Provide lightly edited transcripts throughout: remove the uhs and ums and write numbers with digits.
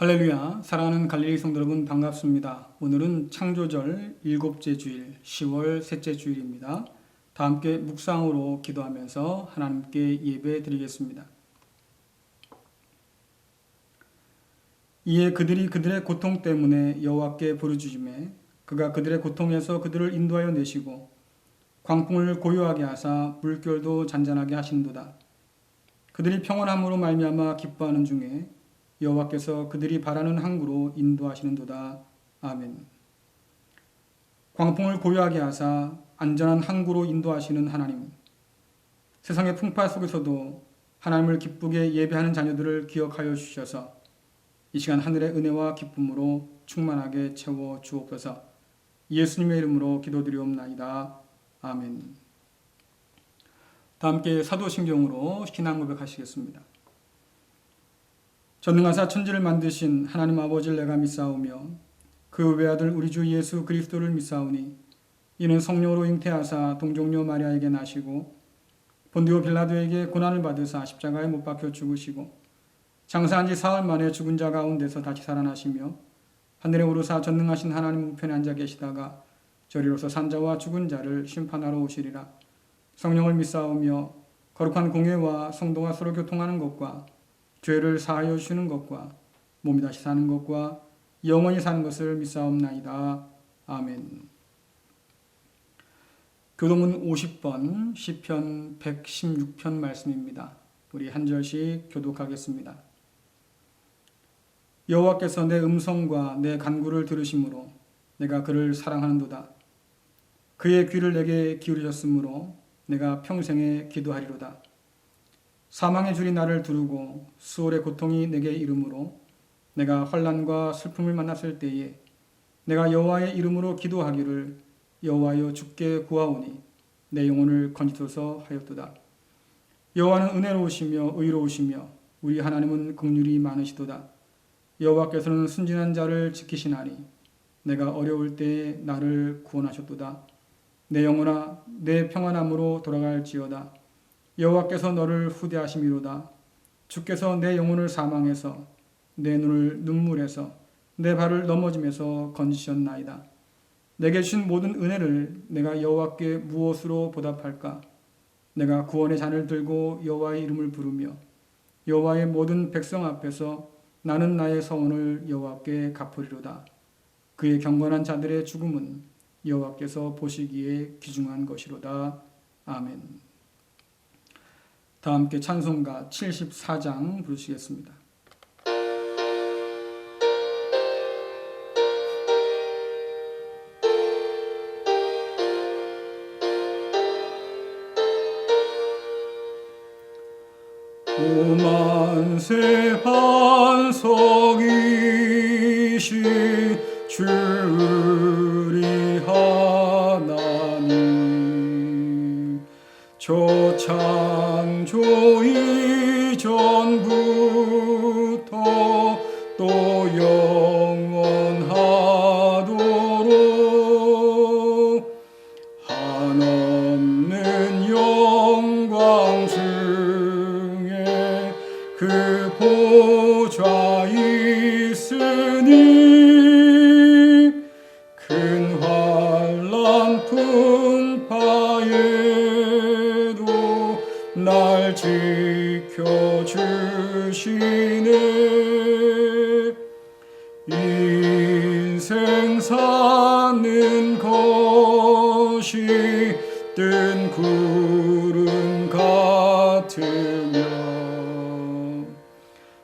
할렐루야, 사랑하는 갈릴리 성도 여러분 반갑습니다. 오늘은 창조절 7째 주일 10월 셋째 주일입니다. 다 함께 묵상으로 기도하면서 하나님께 예배 드리겠습니다. 이에 그들이 그들의 고통 때문에 여호와께 부르짖으매 그가 그들의 고통에서 그들을 인도하여 내시고 광풍을 고요하게 하사 물결도 잔잔하게 하신도다. 그들이 평온함으로 말미암아 기뻐하는 중에 여호와께서 그들이 바라는 항구로 인도하시는도다. 아멘. 광풍을 고요하게 하사 안전한 항구로 인도하시는 하나님. 세상의 풍파 속에서도 하나님을 기쁘게 예배하는 자녀들을 기억하여 주셔서 이 시간 하늘의 은혜와 기쁨으로 충만하게 채워 주옵소서. 예수님의 이름으로 기도드리옵나이다. 아멘. 다 함께 사도신경으로 신앙 고백하시겠습니다. 전능하사 천지를 만드신 하나님 아버지를 내가 믿사오며 그 외아들 우리 주 예수 그리스도를 믿사오니 이는 성령으로 잉태하사 동정녀 마리아에게 나시고 본디오 빌라도에게 고난을 받으사 십자가에 못 박혀 죽으시고 장사한 지 사흘 만에 죽은 자 가운데서 다시 살아나시며 하늘에 오르사 전능하신 하나님 우편에 앉아 계시다가 저리로서 산자와 죽은 자를 심판하러 오시리라. 성령을 믿사오며 거룩한 공회와 성도가 서로 교통하는 것과 죄를 사하여 주시는 것과 몸이 다시 사는 것과 영원히 사는 것을 믿사옵나이다. 아멘. 교도문 50번 시편 116편 말씀입니다. 우리 한 절씩 교독하겠습니다. 여호와께서 내 음성과 내 간구를 들으심으로 내가 그를 사랑하는도다. 그의 귀를 내게 기울이셨으므로 내가 평생에 기도하리로다. 사망의 줄이 나를 두르고 수월의 고통이 내게 이르므로 내가 환난과 슬픔을 만났을 때에 내가 여호와의 이름으로 기도하기를 여호와여 주께 구하오니 내 영혼을 건지소서 하였도다. 여호와는 은혜로우시며 의로우시며 우리 하나님은 긍휼이 많으시도다. 여호와께서는 순진한 자를 지키시나니 내가 어려울 때에 나를 구원하셨도다. 내 영혼아 내 평안함으로 돌아갈지어다. 여호와께서 너를 후대하심이로다. 주께서 내 영혼을 사망에서 내 눈을 눈물에서 내 발을 넘어짐에서 건지셨나이다. 내게 주신 모든 은혜를 내가 여호와께 무엇으로 보답할까? 내가 구원의 잔을 들고 여호와의 이름을 부르며 여호와의 모든 백성 앞에서 나는 나의 서원을 여호와께 갚으리로다. 그의 경건한 자들의 죽음은 여호와께서 보시기에 귀중한 것이로다. 아멘. 다 함께 찬송가 74장 부르시겠습니다. 오만세 반석이신 주리 하나님 저 창조 이전부터 또 영원하도록 한없는 영광 중에 그 보좌 있으니 큰 환난 풍파에도 날 지켜주시네. 인생 사는 것이 뜬 구름 같으며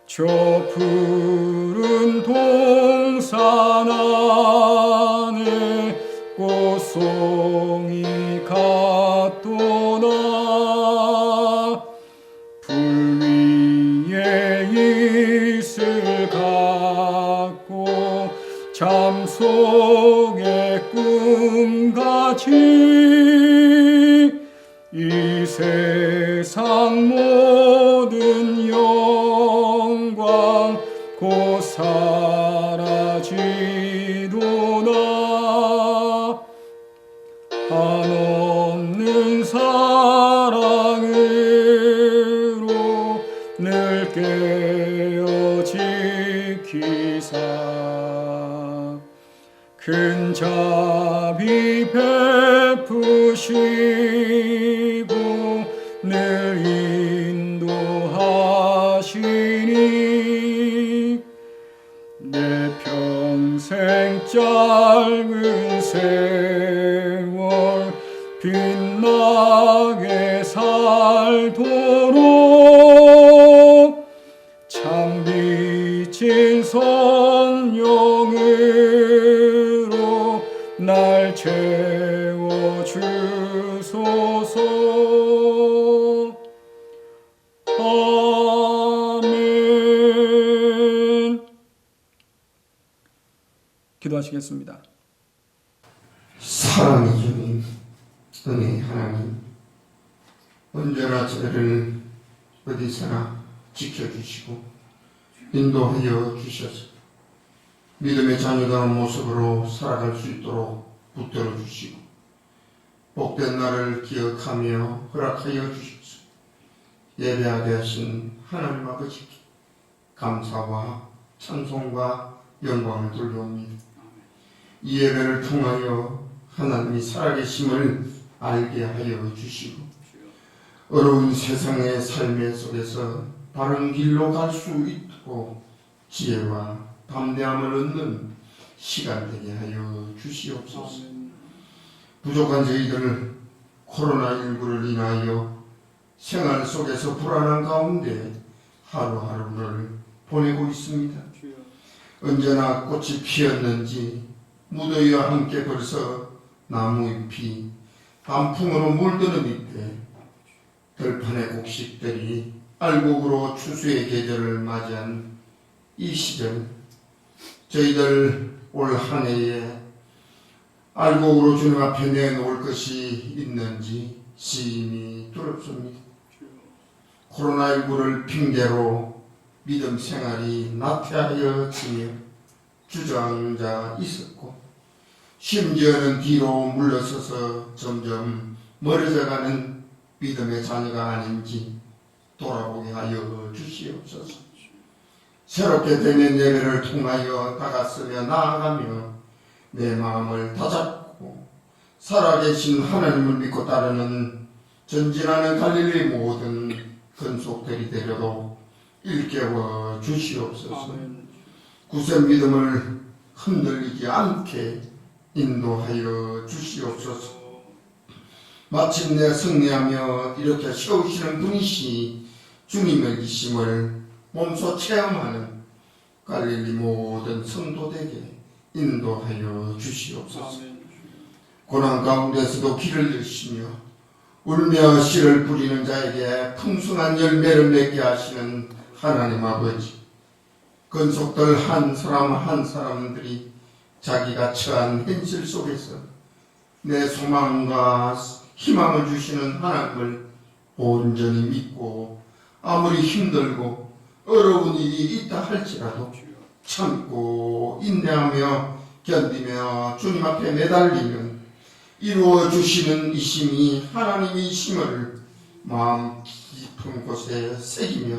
저 푸른 동산 안에 꽃송이 같도다. 불 위에 이슬 같고 잠 속의 꿈같이 이 세상 모든 영광 곧 사라지도다. 한없는 사랑으로 늘 깨어 지키 하시사 큰 자비 베푸시고 늘 인도하시니 내 평생 짧은 세월 빛나게 살도록 참 빛인 성령으로 날 채워주소서. 아멘. 기도하시겠습니다. 사랑의 주님, 은혜의 하나님, 언제나 저희를 어디서나 지켜주시고 인도하여 주셔서 믿음의 자녀다운 모습으로 살아갈 수 있도록 붙들어 주시고 복된 날을 기억하며 허락하여 주셔서 예배하게 하신 하나님 아버지께 감사와 찬송과 영광을 돌려옵니다. 이 예배를 통하여 하나님이 살아계심을 알게 하여 주시고 어려운 세상의 삶의 속에서 바른 길로 갈 수 있도록 지혜와 담대함을 얻는 시간 되게 하여 주시옵소서. 부족한 저희들 코로나19를 인하여 생활 속에서 불안한 가운데 하루하루를 보내고 있습니다. 언제나 꽃이 피었는지 무더위와 함께 벌써 나무 잎이 단풍으로 물드는 이때 들판의 곡식들이 알곡으로 추수의 계절을 맞이한 이 시절 저희들 올 한 해에 알곡으로 주님 앞에 내놓을 것이 있는지 심히 두렵습니다. 코로나19를 핑계로 믿음 생활이 나태하여지며 주저앉아 있었고 심지어는 뒤로 물러서서 점점 멀어져가는 믿음의 자녀가 아닌지 돌아보게 하여 주시옵소서. 새롭게 되는 예배를 통하여 다가서며 나아가며 내 마음을 다잡고 살아계신 하나님을 믿고 따르는 전진하는 갈릴리 모든 근속들이 되려도 일깨워 주시옵소서. 굳은 믿음을 흔들리지 않게 인도하여 주시옵소서. 마침내 승리하며 이렇게 세우시는 분이시 주님의 이심을 몸소 체험하는 갈릴리 모든 성도들에게 인도하여 주시옵소서. 고난 가운데서도 길을 여시며 울며 씨를 뿌리는 자에게 풍성한 열매를 맺게 하시는 하나님 아버지, 근속들 한 사람 한 사람들이 자기가 처한 현실 속에서 내 소망과 희망을 주시는 하나님을 온전히 믿고 아무리 힘들고 어려운 일이 있다 할지라도 참고 인내하며 견디며 주님 앞에 매달리면 이루어 주시는 이심이 하나님이심을 마음 깊은 곳에 새기며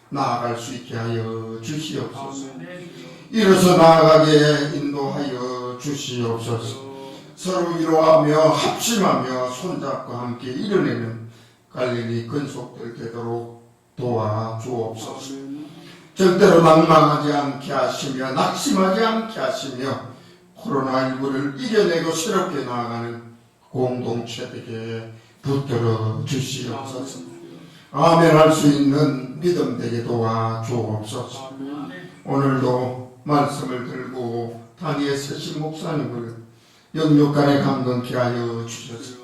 나아갈 수 있게 하여 주시옵소서. 일어서 나아가게 인도하여 주시옵소서. 서로 위로하며 합심하며 손잡고 함께 이뤄내는 갈릴리 근속들 되도록 도와주옵소서. 절대로 낭망하지 않게 하시며 낙심하지 않게 하시며 코로나19를 이겨내고 새롭게 나아가는 공동체 되게 붙들어 주시옵소서. 아멘 할 수 있는 믿음 되게 도와주옵소서. 오늘도 말씀을 들고 단위에 서신 목사님을 영육간에 감동케 하여 주셔서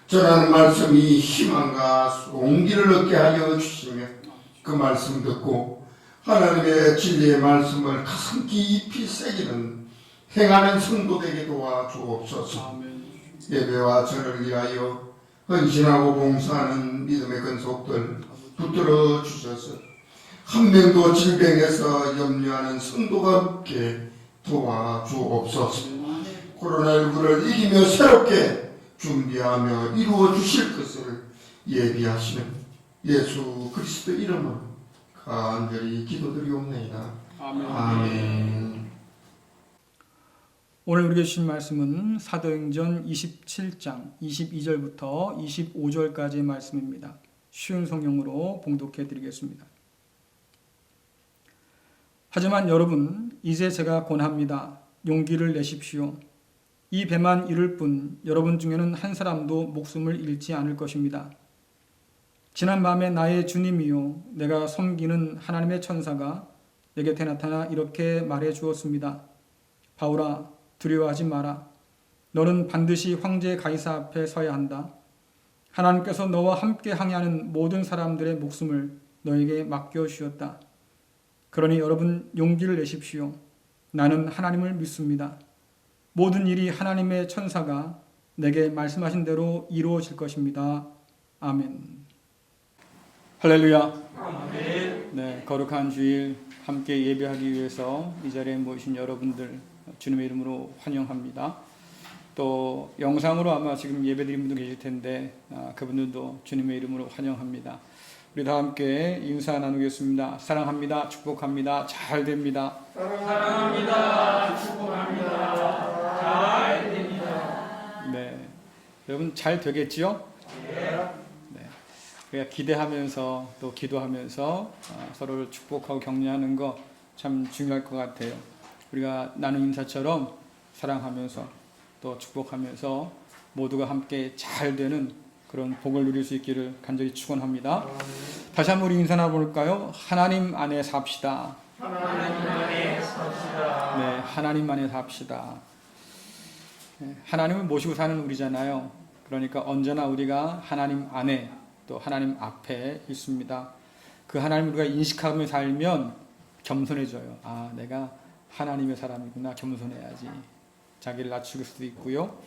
전하는 말씀이 희망과 용기를 얻게 하여 주시며 그 말씀 듣고 하나님의 진리의 말씀을 가슴 깊이 새기는 행하는 성도되게 도와주옵소서. 예배와 절을 위하여 헌신하고 봉사하는 믿음의 근속들 붙들어 주셔서 한 명도 질병에서 염려하는 성도가 없게 도와주옵소서. 코로나19를 이기며 새롭게 준비하며 이루어 주실 것을 예비하시는 예수 그리스도 이름으로 간절히 기도드리옵나이다. 아멘. 오늘 우리에게 주신 말씀은 사도행전 27장 22절부터 25절까지의 말씀입니다. 쉬운 성경으로 봉독해 드리겠습니다. 하지만 여러분, 이제 제가 권합니다. 용기를 내십시오. 이 배만 이를 뿐 여러분 중에는 한 사람도 목숨을 잃지 않을 것입니다. 지난 밤에 나의 주님이요 내가 섬기는 하나님의 천사가 내 곁에 나타나 이렇게 말해 주었습니다. 바울아, 두려워하지 마라. 너는 반드시 황제 가이사 앞에 서야 한다. 하나님께서 너와 함께 항해하는 모든 사람들의 목숨을 너에게 맡겨 주셨다. 그러니 여러분 용기를 내십시오. 나는 하나님을 믿습니다. 모든 일이 하나님의 천사가 내게 말씀하신 대로 이루어질 것입니다. 아멘. 할렐루야. 아멘. 네, 거룩한 주일 함께 예배하기 위해서 이 자리에 모이신 여러분들 주님의 이름으로 환영합니다. 또 영상으로 아마 지금 예배드린 분도 계실 텐데 그분들도 주님의 이름으로 환영합니다. 우리 다 함께 인사 나누겠습니다. 사랑합니다. 축복합니다. 잘 됩니다. 사랑합니다. 축복합니다. 잘 됩니다. 네, 여러분 잘 되겠지요? 네. 우리가 기대하면서 또 기도하면서 서로를 축복하고 격려하는 거 참 중요할 것 같아요. 우리가 나눔 인사처럼 사랑하면서 또 축복하면서 모두가 함께 잘 되는 그런 복을 누릴 수 있기를 간절히 축원합니다. 다시 한번 우리 인사 나눠볼까요? 하나님 안에 삽시다. 하나님 안에 삽시다. 네, 하나님 안에 삽시다. 네, 하나님을 모시고 사는 우리잖아요. 그러니까 언제나 우리가 하나님 안에 또 하나님 앞에 있습니다. 그 하나님을 우리가 인식하며 살면 겸손해져요. 아, 내가 하나님의 사람이구나. 겸손해야지. 자기를 낮출 수도 있고요.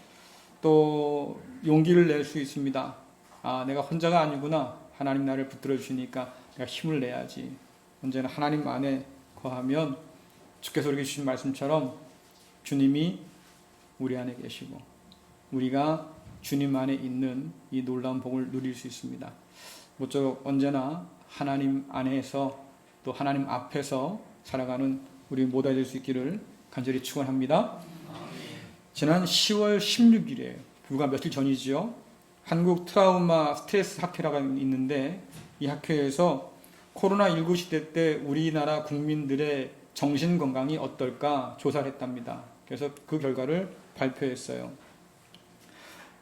또 용기를 낼 수 있습니다. 아, 내가 혼자가 아니구나. 하나님 나를 붙들어 주시니까 내가 힘을 내야지. 언제나 하나님 안에 거하면 주께서 우리에게 주신 말씀처럼 주님이 우리 안에 계시고 우리가 주님 안에 있는 이 놀라운 복을 누릴 수 있습니다. 모쪼록 언제나 하나님 안에서 또 하나님 앞에서 살아가는 우리 모두가 될 수 있기를 간절히 축원합니다. 지난 10월 16일에 불과 며칠 전이지요. 한국 트라우마 스트레스 학회라고 있는데 이 학회에서 코로나19 시대 때 우리나라 국민들의 정신 건강이 어떨까 조사를 했답니다. 그래서 그 결과를 발표했어요.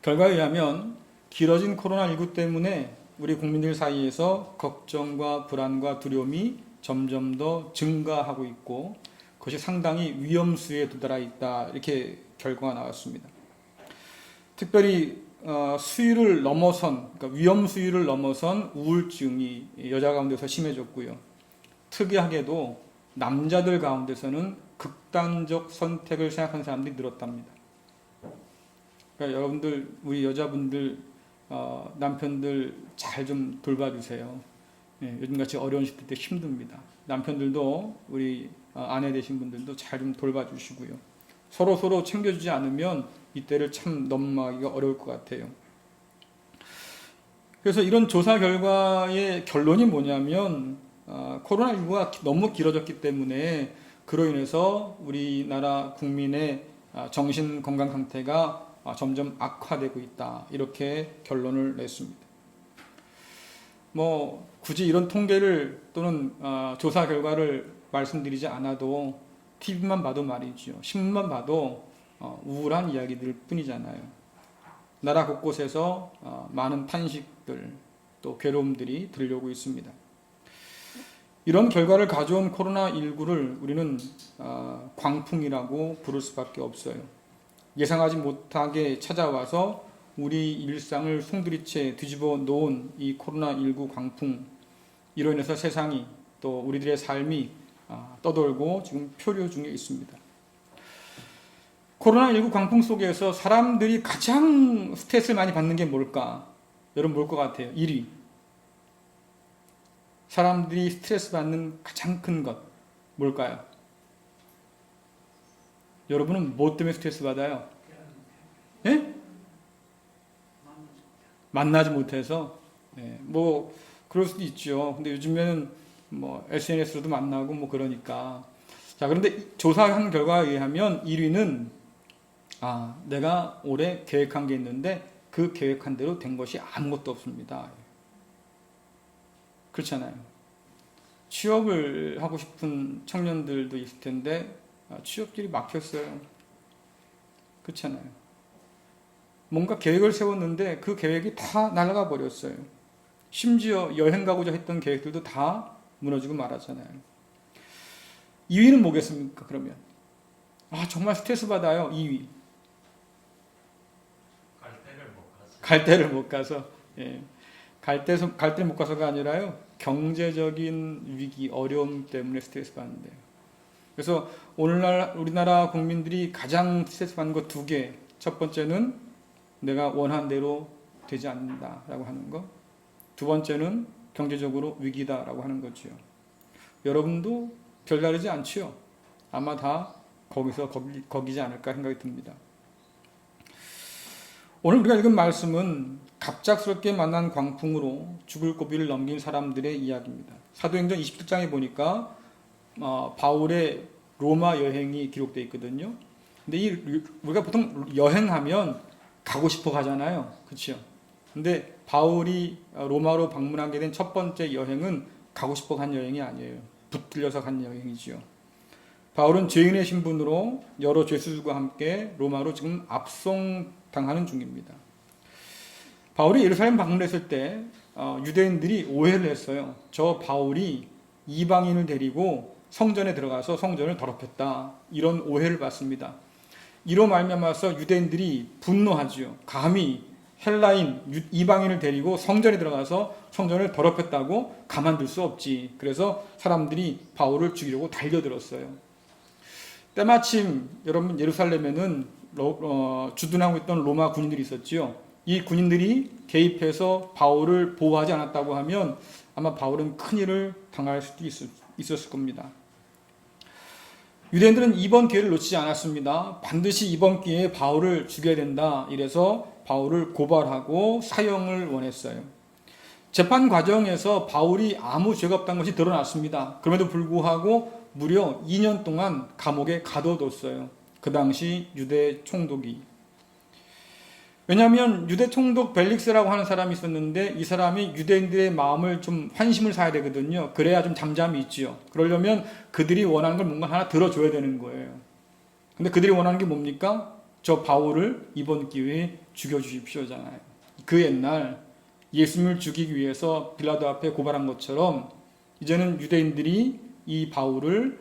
결과에 의하면 길어진 코로나19 때문에 우리 국민들 사이에서 걱정과 불안과 두려움이 점점 더 증가하고 있고 그것이 상당히 위험수에 도달해 있다. 이렇게 결과가 나왔습니다. 특별히 수위를 넘어선, 그러니까 위험 수위를 넘어선 우울증이 여자 가운데서 심해졌고요. 특이하게도 남자들 가운데서는 극단적 선택을 생각하는 사람들이 늘었답니다. 그러니까 여러분들, 우리 여자분들, 남편들 잘 좀 돌봐주세요. 네, 요즘같이 어려운 시대 때 힘듭니다. 남편들도 우리 아내 되신 분들도 잘 좀 돌봐주시고요. 서로 챙겨주지 않으면 이때를 참 넘어가기가 어려울 것 같아요. 그래서 이런 조사 결과의 결론이 뭐냐면 코로나19가 너무 길어졌기 때문에 그로 인해서 우리나라 국민의 정신 건강 상태가 점점 악화되고 있다. 이렇게 결론을 냈습니다. 뭐 굳이 이런 통계를 또는 조사 결과를 말씀드리지 않아도 TV만 봐도 말이죠. 신문만 봐도 우울한 이야기들 뿐이잖아요. 나라 곳곳에서 많은 탄식들 또 괴로움들이 들려오고 있습니다. 이런 결과를 가져온 코로나19를 우리는 광풍이라고 부를 수밖에 없어요. 예상하지 못하게 찾아와서 우리 일상을 송두리째 뒤집어 놓은 이 코로나19 광풍, 이로 인해서 세상이 또 우리들의 삶이 떠돌고 지금 표류 중에 있습니다. 코로나19 광풍 속에서 사람들이 가장 스트레스를 많이 받는 게 뭘까? 여러분 뭘 것 같아요? 1위. 사람들이 스트레스 받는 가장 큰 것 뭘까요? 여러분은 뭐 때문에 스트레스 받아요? 예? 만나지 못해서? 네, 뭐 그럴 수도 있죠. 근데 요즘에는 뭐 SNS로도 만나고 뭐 그러니까. 자, 그런데 조사한 결과에 의하면 1위는 내가 올해 계획한 게 있는데 그 계획한 대로 된 것이 아무것도 없습니다. 그렇잖아요. 취업을 하고 싶은 청년들도 있을 텐데 취업길이 막혔어요. 그렇잖아요. 뭔가 계획을 세웠는데 그 계획이 다 날아가 버렸어요. 심지어 여행 가고자 했던 계획들도 다 무너지고 말았잖아요. 2위는 뭐겠습니까? 그러면 정말 스트레스 받아요. 2위. 갈 데를 못 가서. 예. 갈 데를 못 가서가 아니라요. 경제적인 위기, 어려움 때문에 스트레스 받는데요. 그래서 오늘날 우리나라 국민들이 가장 스트레스 받는 것 2개. 첫 번째는 내가 원한 대로 되지 않는다라고 하는 것. 두 번째는 경제적으로 위기다라고 하는 거죠. 여러분도 별다르지 않지요. 아마 다 거기지 않을까 생각이 듭니다. 오늘 우리가 읽은 말씀은 갑작스럽게 만난 광풍으로 죽을 고비를 넘긴 사람들의 이야기입니다. 사도행전 27장에 보니까 바울의 로마 여행이 기록되어 있거든요. 근데 우리가 보통 여행하면 가고 싶어 가잖아요. 그렇죠? 근데 바울이 로마로 방문하게 된 첫 번째 여행은 가고 싶어 간 여행이 아니에요. 붙들려서 간 여행이지요. 바울은 죄인의 신분으로 여러 죄수들과 함께 로마로 지금 압송당하는 중입니다. 바울이 예루살렘 방문했을 때 유대인들이 오해를 했어요. 저 바울이 이방인을 데리고 성전에 들어가서 성전을 더럽혔다. 이런 오해를 받습니다. 이로 말미암아서 유대인들이 분노하지요. 감히 헬라인, 이방인을 데리고 성전에 들어가서 성전을 더럽혔다고 가만둘 수 없지. 그래서 사람들이 바울을 죽이려고 달려들었어요. 때마침 여러분 예루살렘에는 주둔하고 있던 로마 군인들이 있었지요. 이 군인들이 개입해서 바울을 보호하지 않았다고 하면 아마 바울은 큰일을 당할 수도 있었을 겁니다. 유대인들은 이번 기회를 놓치지 않았습니다. 반드시 이번 기회에 바울을 죽여야 된다. 이래서 바울을 고발하고 사형을 원했어요. 재판 과정에서 바울이 아무 죄가 없다는 것이 드러났습니다. 그럼에도 불구하고 무려 2년 동안 감옥에 가둬뒀어요. 그 당시 유대 총독이. 왜냐하면 유대 총독 벨릭스라고 하는 사람이 있었는데 이 사람이 유대인들의 마음을 좀 환심을 사야 되거든요. 그래야 좀 잠잠이 있지요. 그러려면 그들이 원하는 걸 뭔가 하나 들어줘야 되는 거예요. 근데 그들이 원하는 게 뭡니까? 저 바울을 이번 기회에 죽여주십시오잖아요. 그 옛날 예수님을 죽이기 위해서 빌라도 앞에 고발한 것처럼 이제는 유대인들이 이 바울을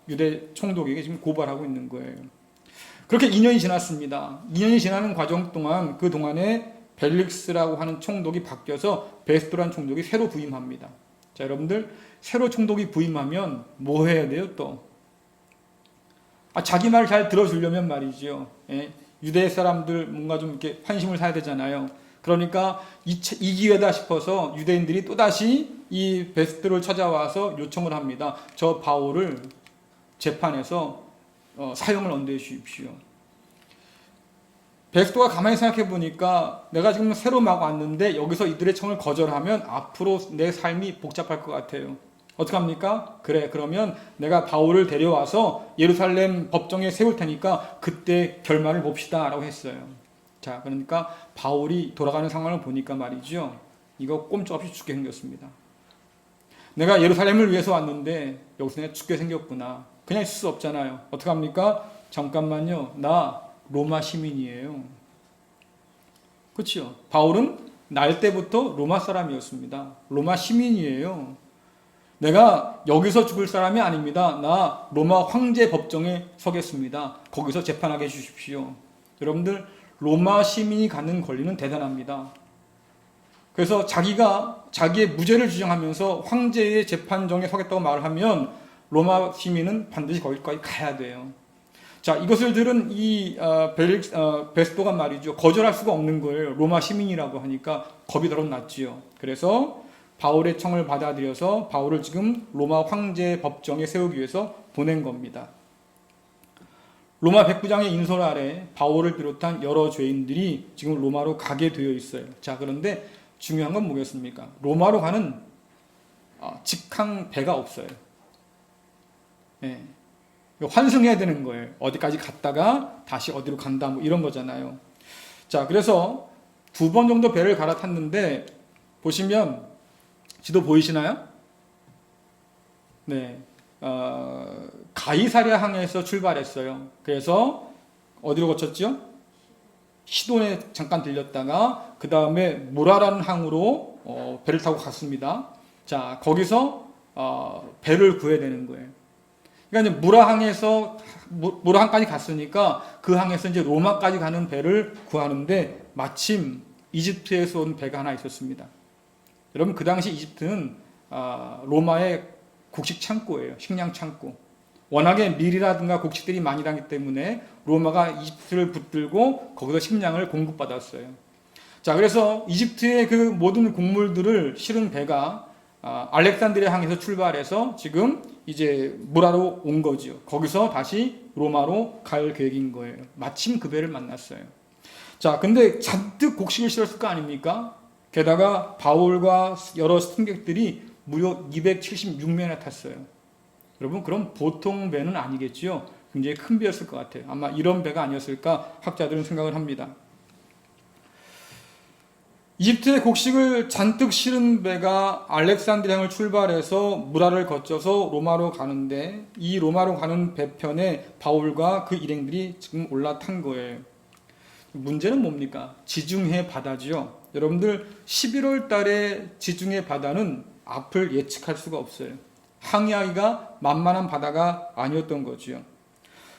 유대 총독에게 지금 고발하고 있는 거예요. 그렇게 2년이 지났습니다. 2년이 지나는 과정 동안 그 동안에 벨릭스라고 하는 총독이 바뀌어서 베스토라는 총독이 새로 부임합니다. 자, 여러분들 새로 총독이 부임하면 뭐 해야 돼요 또? 자기 말 잘 들어주려면 말이죠. 예, 유대 사람들 뭔가 좀 이렇게 환심을 사야 되잖아요. 그러니까 이 기회다 싶어서 유대인들이 또다시 이 베스토를 찾아와서 요청을 합니다. 저 바울을 재판에서 사형을 언도해 주십시오. 베스토가 가만히 생각해 보니까 내가 지금 새로 막 왔는데 여기서 이들의 청을 거절하면 앞으로 내 삶이 복잡할 것 같아요. 어떡합니까? 그래, 그러면 내가 바울을 데려와서 예루살렘 법정에 세울 테니까 그때 결말을 봅시다 라고 했어요. 자, 그러니까 바울이 돌아가는 상황을 보니까 말이죠. 이거 꼼짝없이 죽게 생겼습니다. 내가 예루살렘을 위해서 왔는데 여기서 내가 죽게 생겼구나. 그냥 있을 수 없잖아요. 어떡합니까? 잠깐만요. 나 로마 시민이에요. 그렇죠? 바울은 날 때부터 로마 사람이었습니다. 로마 시민이에요. 내가 여기서 죽을 사람이 아닙니다. 나 로마 황제 법정에 서겠습니다. 거기서 재판하게 해주십시오. 여러분들 로마 시민이 갖는 권리는 대단합니다. 그래서 자기가 자기의 무죄를 주장하면서 황제의 재판정에 서겠다고 말을 하면 로마 시민은 반드시 거기까지 가야 돼요. 자, 이것을 들은 이 베스토가 말이죠. 거절할 수가 없는 거예요. 로마 시민이라고 하니까 겁이 더러 났지요. 그래서 바울의 청을 받아들여서 바울을 지금 로마 황제 법정에 세우기 위해서 보낸 겁니다. 로마 백부장의 인솔 아래 바울을 비롯한 여러 죄인들이 지금 로마로 가게 되어 있어요. 자, 그런데 중요한 건 뭐겠습니까? 로마로 가는 직항 배가 없어요. 네. 환승해야 되는 거예요. 어디까지 갔다가 다시 어디로 간다 뭐 이런 거잖아요. 자, 그래서 2번 정도 배를 갈아탔는데 보시면 지도 보이시나요? 네, 가이사랴 항에서 출발했어요. 그래서 어디로 거쳤죠? 시돈에 잠깐 들렸다가 그 다음에 무라라는 항으로 배를 타고 갔습니다. 자, 거기서 배를 구해야 되는 거예요. 그러니까 이제 무라항까지 갔으니까 그 항에서 이제 로마까지 가는 배를 구하는데 마침 이집트에서 온 배가 하나 있었습니다. 여러분, 그 당시 이집트는 로마의 곡식 창고예요. 식량 창고. 워낙에 밀이라든가 곡식들이 많이 나기 때문에 로마가 이집트를 붙들고 거기서 식량을 공급받았어요. 자, 그래서 이집트의 그 모든 곡물들을 실은 배가 알렉산드리아 항에서 출발해서 지금 이제 무라로 온 거죠. 거기서 다시 로마로 갈 계획인 거예요. 마침 그 배를 만났어요. 자, 근데 잔뜩 곡식을 실었을 거 아닙니까? 게다가 바울과 여러 승객들이 무려 276명이나 탔어요. 여러분, 그럼 보통 배는 아니겠지요? 굉장히 큰 배였을 것 같아요. 아마 이런 배가 아니었을까 학자들은 생각을 합니다. 이집트의 곡식을 잔뜩 실은 배가 알렉산드리아를 출발해서 무라를 거쳐서 로마로 가는데 이 로마로 가는 배편에 바울과 그 일행들이 지금 올라탄 거예요. 문제는 뭡니까? 지중해 바다지요. 여러분들 11월 달에 지중해 바다는 앞을 예측할 수가 없어요. 항해하기가 만만한 바다가 아니었던 거지요.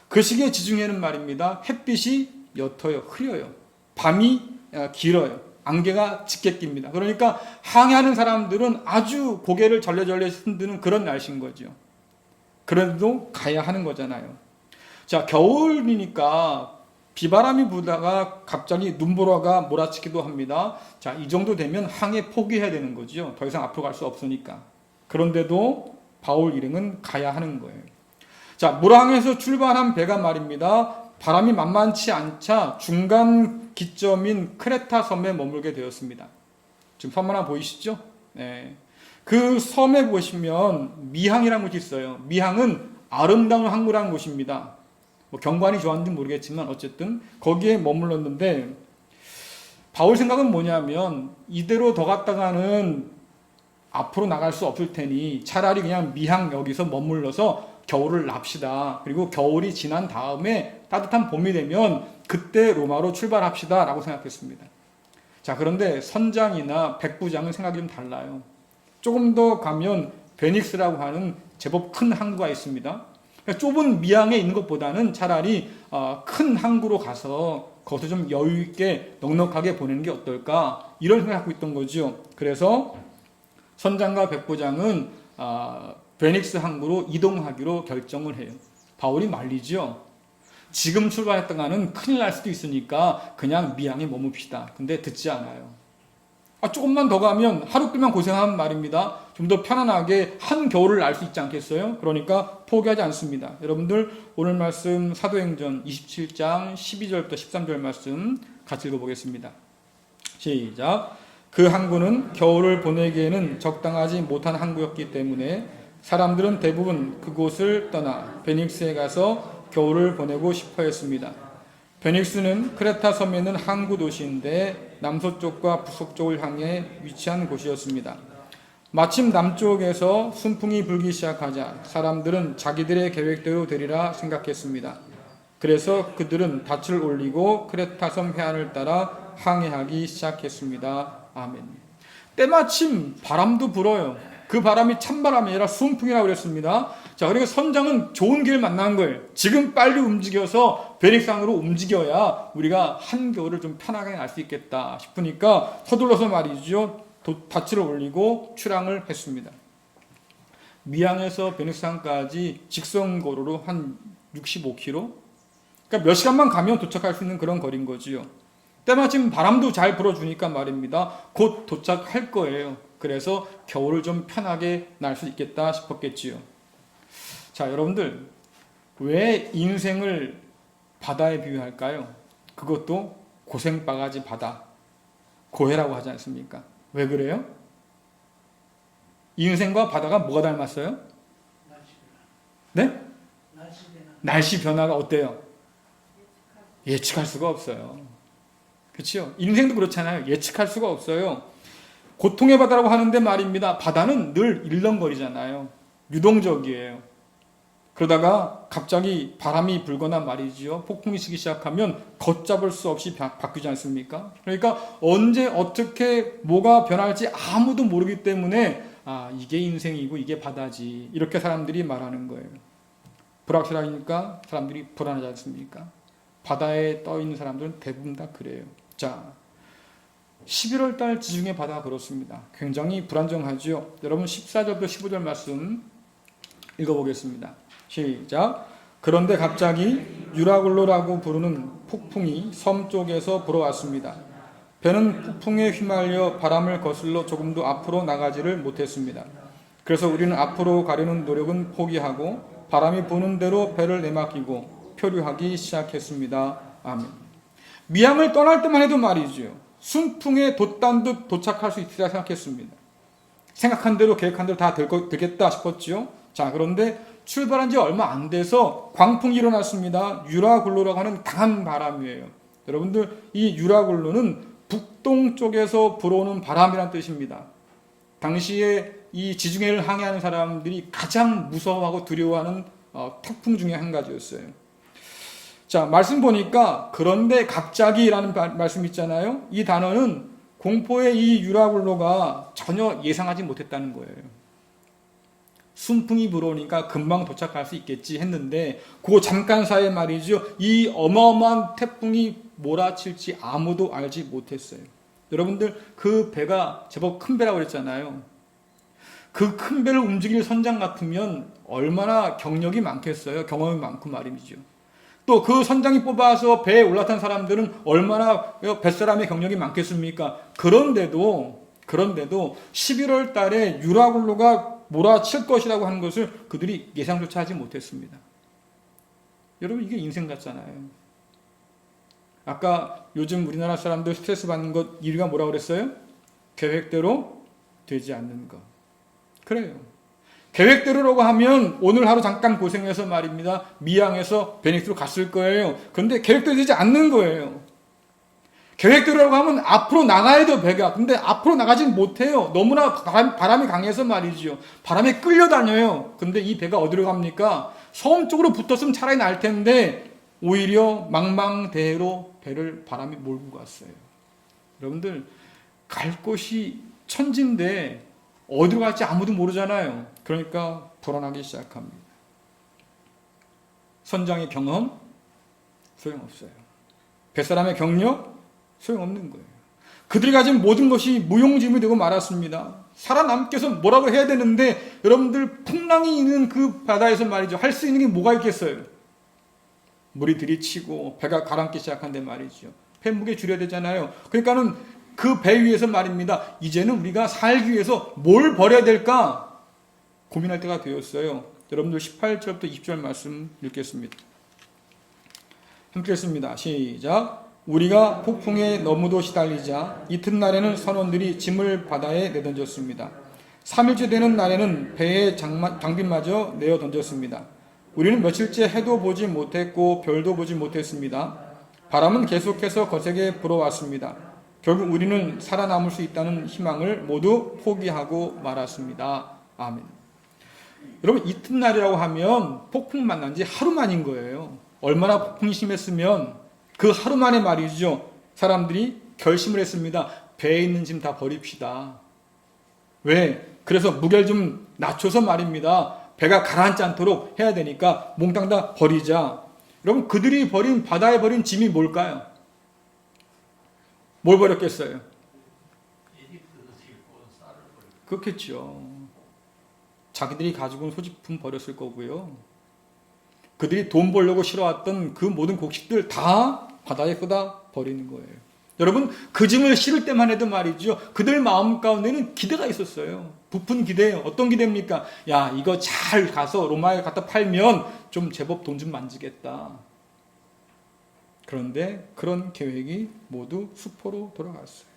그 시기의 지중해는 말입니다. 햇빛이 옅어요. 흐려요. 밤이 길어요. 안개가 짙게 낍니다. 그러니까 항해하는 사람들은 아주 고개를 절레절레 흔드는 그런 날씨인 거죠. 그래도 가야 하는 거잖아요. 자, 겨울이니까 비바람이 불다가 갑자기 눈보라가 몰아치기도 합니다. 자, 이 정도 되면 항해 포기해야 되는 거죠. 더 이상 앞으로 갈 수 없으니까. 그런데도 바울 일행은 가야 하는 거예요. 자, 무라항에서 출발한 배가 말입니다. 바람이 만만치 않자 중간 기점인 크레타 섬에 머물게 되었습니다. 지금 섬 하나 보이시죠? 네. 그 섬에 보시면 미항이라는 곳이 있어요. 미항은 아름다운 항구라는 곳입니다. 뭐 경관이 좋았는지 모르겠지만 어쨌든 거기에 머물렀는데 바울 생각은 뭐냐면 이대로 더 갔다가는 앞으로 나갈 수 없을 테니 차라리 그냥 미항 여기서 머물러서 겨울을 납시다. 그리고 겨울이 지난 다음에 따뜻한 봄이 되면 그때 로마로 출발합시다 라고 생각했습니다. 자, 그런데 선장이나 백부장은 생각이 좀 달라요. 조금 더 가면 베닉스라고 하는 제법 큰 항구가 있습니다. 그러니까 좁은 미항에 있는 것보다는 차라리 큰 항구로 가서 거기서 좀 여유 있게 넉넉하게 보내는 게 어떨까 이런 생각을 갖고 있던 거죠. 그래서 선장과 백부장은 베닉스 항구로 이동하기로 결정을 해요. 바울이 말리죠. 지금 출발했다가는 큰일 날 수도 있으니까 그냥 미항에 머뭅시다. 근데 듣지 않아요. 조금만 더 가면 하루끼만 고생하면 말입니다. 좀 더 편안하게 한겨울을 날 수 있지 않겠어요? 그러니까 포기하지 않습니다. 여러분들 오늘 말씀 사도행전 27장 12절부터 13절 말씀 같이 읽어보겠습니다. 시작. 그 항구는 겨울을 보내기에는 적당하지 못한 항구였기 때문에 사람들은 대부분 그곳을 떠나 베닉스에 가서 겨울을 보내고 싶어 했습니다. 베닉스는 크레타 섬에 있는 항구 도시인데 남서쪽과 북서쪽을 향해 위치한 곳이었습니다. 마침 남쪽에서 순풍이 불기 시작하자 사람들은 자기들의 계획대로 되리라 생각했습니다. 그래서 그들은 닻을 올리고 크레타 섬 해안을 따라 항해하기 시작했습니다. 아멘. 때마침 바람도 불어요. 그 바람이 찬바람이 아니라 순풍이라고 그랬습니다. 자, 그러니까 선장은 좋은 길을 만난 거예요. 지금 빨리 움직여서 베닉스항으로 움직여야 우리가 한겨울을 좀 편하게 날 수 있겠다 싶으니까 서둘러서 말이죠. 닻을 올리고 출항을 했습니다. 미항에서 베닉스항까지 직선거리로 한 65km? 그러니까 몇 시간만 가면 도착할 수 있는 그런 거리인 거지요. 때마침 바람도 잘 불어주니까 말입니다. 곧 도착할 거예요. 그래서 겨울을 좀 편하게 날 수 있겠다 싶었겠지요. 자, 여러분들 왜 인생을 바다에 비유할까요? 그것도 고생바가지 바다, 고해라고 하지 않습니까? 왜 그래요? 인생과 바다가 뭐가 닮았어요? 네? 날씨 변화가 어때요? 예측할 수가 없어요. 그렇죠? 인생도 그렇잖아요. 예측할 수가 없어요. 고통의 바다라고 하는데 말입니다. 바다는 늘 일렁거리잖아요. 유동적이에요. 그러다가 갑자기 바람이 불거나 말이지요. 폭풍이 치기 시작하면 걷잡을 수 없이 바뀌지 않습니까? 그러니까 언제 어떻게 뭐가 변할지 아무도 모르기 때문에 이게 인생이고 이게 바다지. 이렇게 사람들이 말하는 거예요. 불확실하니까 사람들이 불안하지 않습니까? 바다에 떠 있는 사람들은 대부분 다 그래요. 자, 11월 달 지중해 바다가 그렇습니다. 굉장히 불안정하죠. 여러분 14절부터 15절 말씀 읽어보겠습니다. 시작. 그런데 갑자기 유라굴로라고 부르는 폭풍이 섬 쪽에서 불어왔습니다. 배는 폭풍에 휘말려 바람을 거슬러 조금도 앞으로 나가지를 못했습니다. 그래서 우리는 앞으로 가려는 노력은 포기하고 바람이 부는 대로 배를 내맡기고 표류하기 시작했습니다. 아멘. 미항을 떠날 때만 해도 말이죠. 순풍에 돛단 듯 도착할 수 있으리라 생각했습니다. 생각한 대로 계획한 대로 다 되겠다 싶었지요. 자, 그런데 출발한 지 얼마 안 돼서 광풍이 일어났습니다. 유라굴로라고 하는 강한 바람이에요. 여러분들 이 유라굴로는 북동쪽에서 불어오는 바람이란 뜻입니다. 당시에 이 지중해를 항해하는 사람들이 가장 무서워하고 두려워하는 태풍 중에 한 가지였어요. 자, 말씀 보니까 그런데 갑자기라는 말씀 있잖아요. 이 단어는 공포의 이 유라굴로가 전혀 예상하지 못했다는 거예요. 순풍이 불어오니까 금방 도착할 수 있겠지 했는데 그 잠깐 사이에 말이죠. 이 어마어마한 태풍이 몰아칠지 아무도 알지 못했어요. 여러분들 그 배가 제법 큰 배라고 그랬잖아요. 그 큰 배를 움직일 선장 같으면 얼마나 경력이 많겠어요. 경험이 많고 말이죠. 또 그 선장이 뽑아서 배에 올라탄 사람들은 얼마나 뱃사람의 경력이 많겠습니까? 그런데도 11월 달에 유라굴로가 몰아칠 것이라고 하는 것을 그들이 예상조차 하지 못했습니다. 여러분 이게 인생 같잖아요. 아까 요즘 우리나라 사람들 스트레스 받는 것 1위가 뭐라고 그랬어요? 계획대로 되지 않는 것. 그래요. 계획대로라고 하면 오늘 하루 잠깐 고생해서 말입니다. 미항에서 베닉스로 갔을 거예요. 그런데 계획대로 되지 않는 거예요. 계획대로라고 하면 앞으로 나가야 돼요, 배가. 근데 앞으로 나가진 못해요. 너무나 바람이 강해서 말이지요. 바람에 끌려다녀요. 근데 이 배가 어디로 갑니까? 섬 쪽으로 붙었으면 차라리 날 텐데 오히려 망망대해로 배를 바람이 몰고 갔어요. 여러분들 갈 곳이 천지인데 어디로 갈지 아무도 모르잖아요. 그러니까 불안하기 시작합니다. 선장의 경험 소용없어요. 뱃사람의 경력 소용없는 거예요. 그들이 가진 모든 것이 무용지물이 되고 말았습니다. 살아남기 위해서 뭐라고 해야 되는데 여러분들 풍랑이 있는 그 바다에서 말이죠. 할 수 있는 게 뭐가 있겠어요? 물이 들이치고 배가 가라앉기 시작한데 말이죠. 배 무게 줄여야 되잖아요. 그러니까는 그 배 위에서 말입니다. 이제는 우리가 살기 위해서 뭘 버려야 될까? 고민할 때가 되었어요. 여러분들 18절부터 20절 말씀 읽겠습니다. 함께 읽습니다. 시작. 우리가 폭풍에 너무도 시달리자 이튿날에는 선원들이 짐을 바다에 내던졌습니다. 3일째 되는 날에는 배의 장비마저 내어 던졌습니다. 우리는 며칠째 해도 보지 못했고 별도 보지 못했습니다. 바람은 계속해서 거세게 불어왔습니다. 결국 우리는 살아남을 수 있다는 희망을 모두 포기하고 말았습니다. 아멘. 여러분 이튿날이라고 하면 폭풍 만난 지 하루 만인 거예요. 얼마나 폭풍이 심했으면 그 하루 만에 말이죠. 사람들이 결심을 했습니다. 배에 있는 짐 다 버립시다. 왜? 그래서 무게를 좀 낮춰서 말입니다. 배가 가라앉지 않도록 해야 되니까 몽땅 다 버리자. 여러분 그들이 바다에 버린 짐이 뭘까요? 뭘 버렸겠어요? 그렇겠죠. 자기들이 가지고 온 소지품 버렸을 거고요. 그들이 돈 벌려고 실어왔던 그 모든 곡식들 다 바다에 쏟아 버리는 거예요. 여러분 그 짐을 실을 때만 해도 말이죠. 그들 마음 가운데는 기대가 있었어요. 부푼 기대예요. 어떤 기대입니까? 야 이거 잘 가서 로마에 갖다 팔면 좀 제법 돈 좀 만지겠다. 그런데 그런 계획이 모두 수포로 돌아갔어요.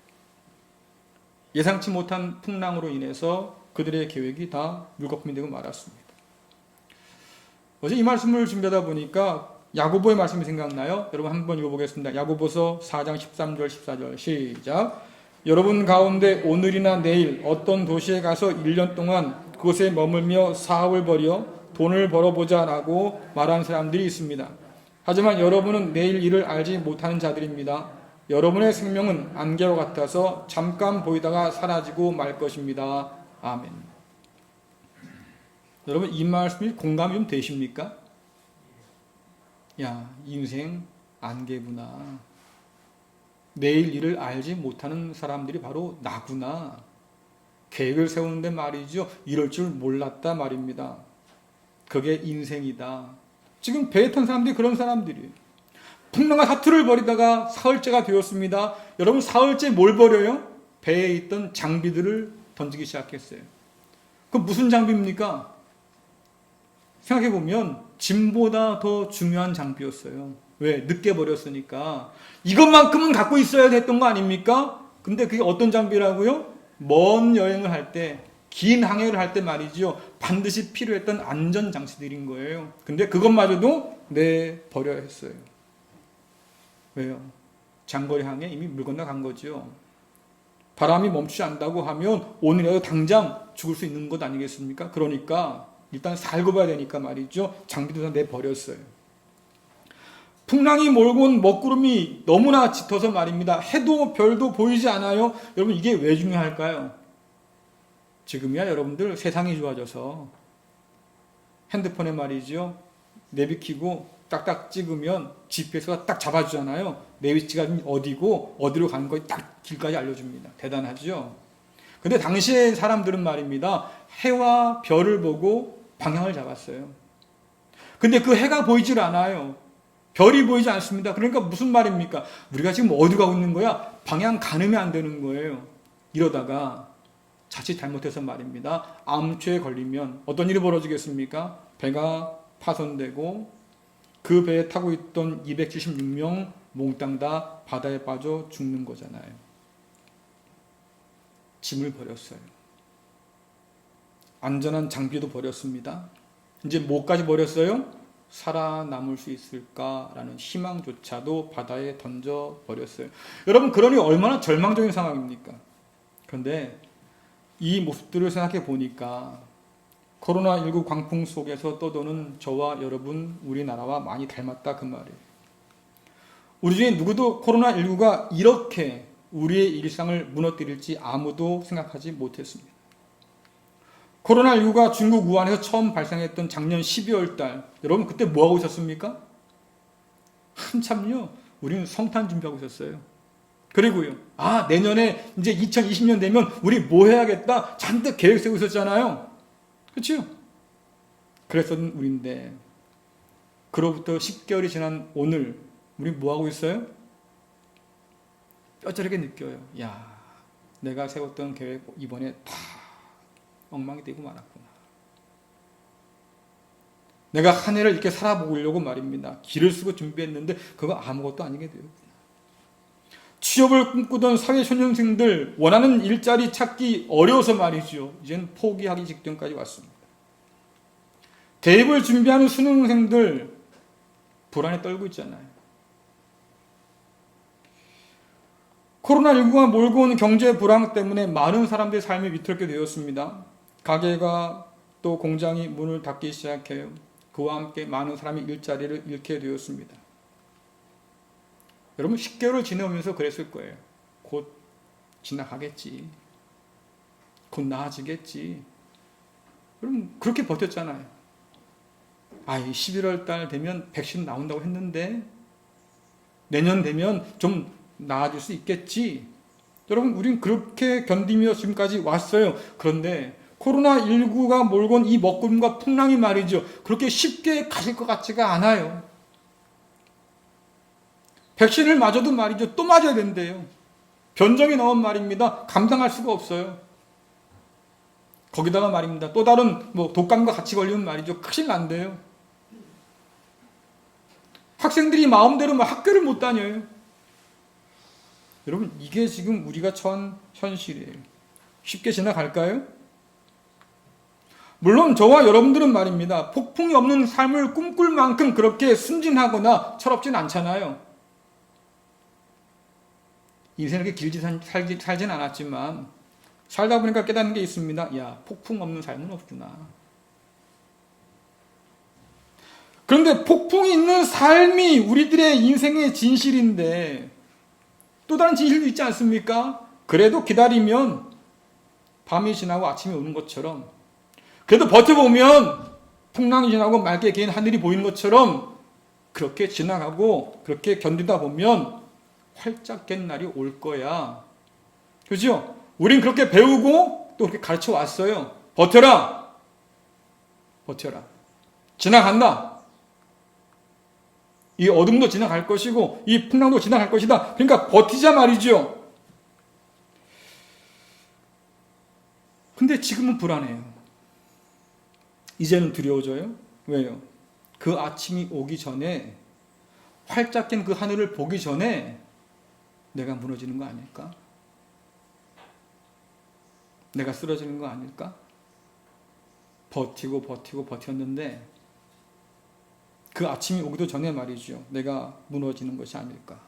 예상치 못한 풍랑으로 인해서 그들의 계획이 다 물거품이 되고 말았습니다. 어제 이 말씀을 준비하다 보니까 야고보의 말씀이 생각나요? 여러분 한번 읽어보겠습니다. 야고보서 4장 13절 14절 시작. 여러분 가운데 오늘이나 내일 어떤 도시에 가서 1년 동안 그곳에 머물며 사업을 벌여 돈을 벌어보자 라고 말하는 사람들이 있습니다. 하지만 여러분은 내일 일을 알지 못하는 자들입니다. 여러분의 생명은 안개와 같아서 잠깐 보이다가 사라지고 말 것입니다. 아멘. 여러분 이 말씀이 공감이 좀 되십니까? 야, 인생 안개구나. 내일 일을 알지 못하는 사람들이 바로 나구나. 계획을 세우는데 말이죠. 이럴 줄 몰랐다 말입니다. 그게 인생이다. 지금 배에 탄 사람들이 그런 사람들이에요. 풍랑과 사투를 벌이다가 사흘째가 되었습니다. 여러분 사흘째 뭘 벌여요? 배에 있던 장비들을 던지기 시작했어요. 그럼 무슨 장비입니까? 생각해보면 짐보다 더 중요한 장비였어요. 왜? 늦게 버렸으니까. 이것만큼은 갖고 있어야 됐던 거 아닙니까? 근데 그게 어떤 장비라고요? 먼 여행을 할 때, 긴 항해를 할 때 말이죠. 반드시 필요했던 안전장치들인 거예요. 근데 그것마저도 내버려야 했어요. 왜요? 장거리 항해 이미 물 건너간 거죠. 바람이 멈추지 않는다고 하면 오늘이라도 당장 죽을 수 있는 것 아니겠습니까? 그러니까 일단 살고 봐야 되니까 말이죠. 장비도 다 내버렸어요. 풍랑이 몰고 온 먹구름이 너무나 짙어서 말입니다. 해도 별도 보이지 않아요. 여러분 이게 왜 중요할까요? 지금이야 여러분들 세상이 좋아져서 핸드폰에 말이죠. 내비 켜고 딱딱 찍으면 GPS가 딱 잡아주잖아요. 내 위치가 어디고 어디로 가는 거 딱 길까지 알려줍니다. 대단하죠? 근데 당시의 사람들은 말입니다. 해와 별을 보고 방향을 잡았어요. 근데 그 해가 보이질 않아요. 별이 보이지 않습니다. 그러니까 무슨 말입니까? 우리가 지금 어디 가고 있는 거야? 방향 가늠이 안 되는 거예요. 이러다가 자칫 잘못해서 말입니다. 암초에 걸리면 어떤 일이 벌어지겠습니까? 배가 파손되고 그 배에 타고 있던 276명 몽땅 다 바다에 빠져 죽는 거잖아요. 짐을 버렸어요. 안전한 장비도 버렸습니다. 이제 뭐까지 버렸어요? 살아남을 수 있을까라는 희망조차도 바다에 던져버렸어요. 여러분 그러니 얼마나 절망적인 상황입니까? 그런데 이 모습들을 생각해 보니까 코로나19 광풍 속에서 떠도는 저와 여러분 우리나라와 많이 닮았다 그 말이에요. 우리 중에 누구도 코로나19가 이렇게 우리의 일상을 무너뜨릴지 아무도 생각하지 못했습니다. 코로나19가 중국 우한에서 처음 발생했던 작년 12월 달 여러분 그때 뭐하고 있었습니까? 한참요 우리는 성탄 준비하고 있었어요. 그리고요 내년에 이제 2020년 되면 우리 뭐 해야겠다 잔뜩 계획 세우고 있었잖아요. 그렇죠? 그랬었던 우리인데 그로부터 10개월이 지난 오늘 우리 뭐하고 있어요? 뼈저리게 느껴요. 야, 내가 세웠던 계획 이번에 다 엉망이 되고 말았구나. 내가 한 해를 이렇게 살아보려고 말입니다. 길을 쓰고 준비했는데 그거 아무것도 아니게 되었구나. 취업을 꿈꾸던 사회초년생들 원하는 일자리 찾기 어려워서 말이죠. 이제는 포기하기 직전까지 왔습니다. 대입을 준비하는 수능생들 불안에 떨고 있잖아요. 코로나19가 몰고 온 경제 불황 때문에 많은 사람들의 삶이 위태롭게 되었습니다. 가게가 또 공장이 문을 닫기 시작해요. 그와 함께 많은 사람이 일자리를 잃게 되었습니다. 여러분 10개월을 지내오면서 그랬을 거예요. 곧 지나가겠지. 곧 나아지겠지. 그럼 그렇게 버텼잖아요. 11월 달 되면 백신 나온다고 했는데 내년 되면 좀 나아질 수 있겠지. 여러분 우린 그렇게 견디며 지금까지 왔어요. 그런데 코로나19가 몰고 온 이 먹구름과 풍랑이 말이죠. 그렇게 쉽게 가실 것 같지가 않아요. 백신을 맞아도 말이죠. 또 맞아야 된대요. 변종이 나온 말입니다. 감당할 수가 없어요. 거기다가 말입니다. 또 다른 독감과 같이 걸리면 말이죠. 큰일 난대요. 학생들이 마음대로 학교를 못 다녀요. 여러분 이게 지금 우리가 처한 현실이에요. 쉽게 지나갈까요? 물론 저와 여러분들은 말입니다. 폭풍이 없는 삶을 꿈꿀 만큼 그렇게 순진하거나 철없진 않잖아요. 인생을 그렇게 길게 살진 않았지만 살다 보니까 깨닫는 게 있습니다. 야, 폭풍 없는 삶은 없구나. 그런데 폭풍이 있는 삶이 우리들의 인생의 진실인데 또 다른 진실도 있지 않습니까? 그래도 기다리면 밤이 지나고 아침이 오는 것처럼, 그래도 버텨보면 풍랑이 지나고 맑게 개인 하늘이 보이는 것처럼 그렇게 지나가고 그렇게 견디다 보면 활짝 깬 날이 올 거야. 그죠? 우린 그렇게 배우고 또 그렇게 가르쳐 왔어요. 버텨라. 버텨라. 지나간다. 이 어둠도 지나갈 것이고 이 풍랑도 지나갈 것이다. 그러니까 버티자 말이죠. 근데 지금은 불안해요. 이제는 두려워져요. 왜요? 그 아침이 오기 전에, 활짝 깬 그 하늘을 보기 전에 내가 무너지는 거 아닐까? 내가 쓰러지는 거 아닐까? 버티고 버텼는데 그 아침이 오기도 전에 말이죠. 내가 무너지는 것이 아닐까?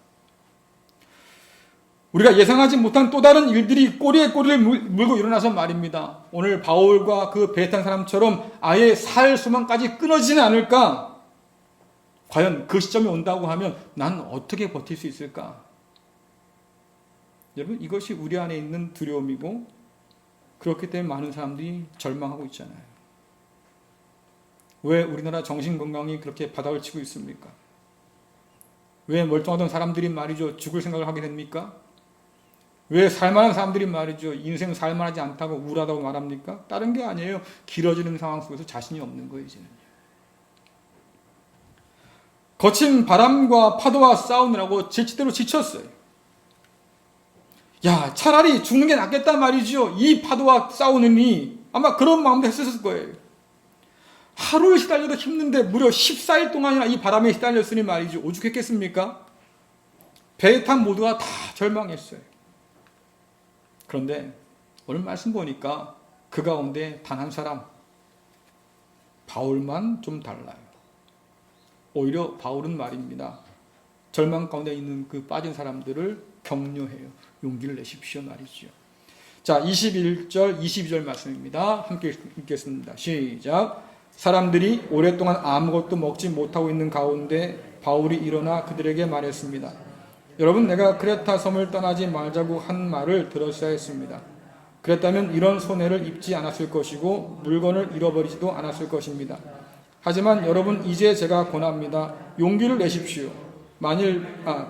우리가 예상하지 못한 또 다른 일들이 꼬리에 꼬리를 물고 일어나서 말입니다. 오늘 바울과 그 배 탄 사람처럼 아예 살 소망까지 끊어지지 않을까? 과연 그 시점이 온다고 하면 난 어떻게 버틸 수 있을까? 여러분, 이것이 우리 안에 있는 두려움이고, 그렇기 때문에 많은 사람들이 절망하고 있잖아요. 왜 우리나라 정신건강이 그렇게 바닥을 치고 있습니까? 왜 멀쩡하던 사람들이 말이죠, 죽을 생각을 하게 됩니까? 왜 살만한 사람들이 말이죠, 인생 살만하지 않다고 우울하다고 말합니까? 다른 게 아니에요. 길어지는 상황 속에서 자신이 없는 거예요, 이제는. 거친 바람과 파도와 싸우느라고 지치대로 지쳤어요. 야, 차라리 죽는 게 낫겠다 말이죠. 이 파도와 싸우느니 아마 그런 마음도 했었을 거예요. 하루를 시달려도 힘든데 무려 14일 동안이나 이 바람에 시달렸으니 말이죠. 오죽했겠습니까? 배에 탄 모두가 다 절망했어요. 그런데 오늘 말씀 보니까 그 가운데 단 한 사람, 바울만 좀 달라요. 오히려 바울은 말입니다, 절망 가운데 있는 그 빠진 사람들을 격려해요. 용기를 내십시오 말이죠. 자, 21절, 22절 말씀입니다. 함께 읽겠습니다. 시작. 사람들이 오랫동안 아무것도 먹지 못하고 있는 가운데 바울이 일어나 그들에게 말했습니다. 여러분, 내가 크레타 섬을 떠나지 말자고 한 말을 들었어야 했습니다. 그랬다면 이런 손해를 입지 않았을 것이고 물건을 잃어버리지도 않았을 것입니다. 하지만 여러분, 이제 제가 권합니다. 용기를 내십시오. 만일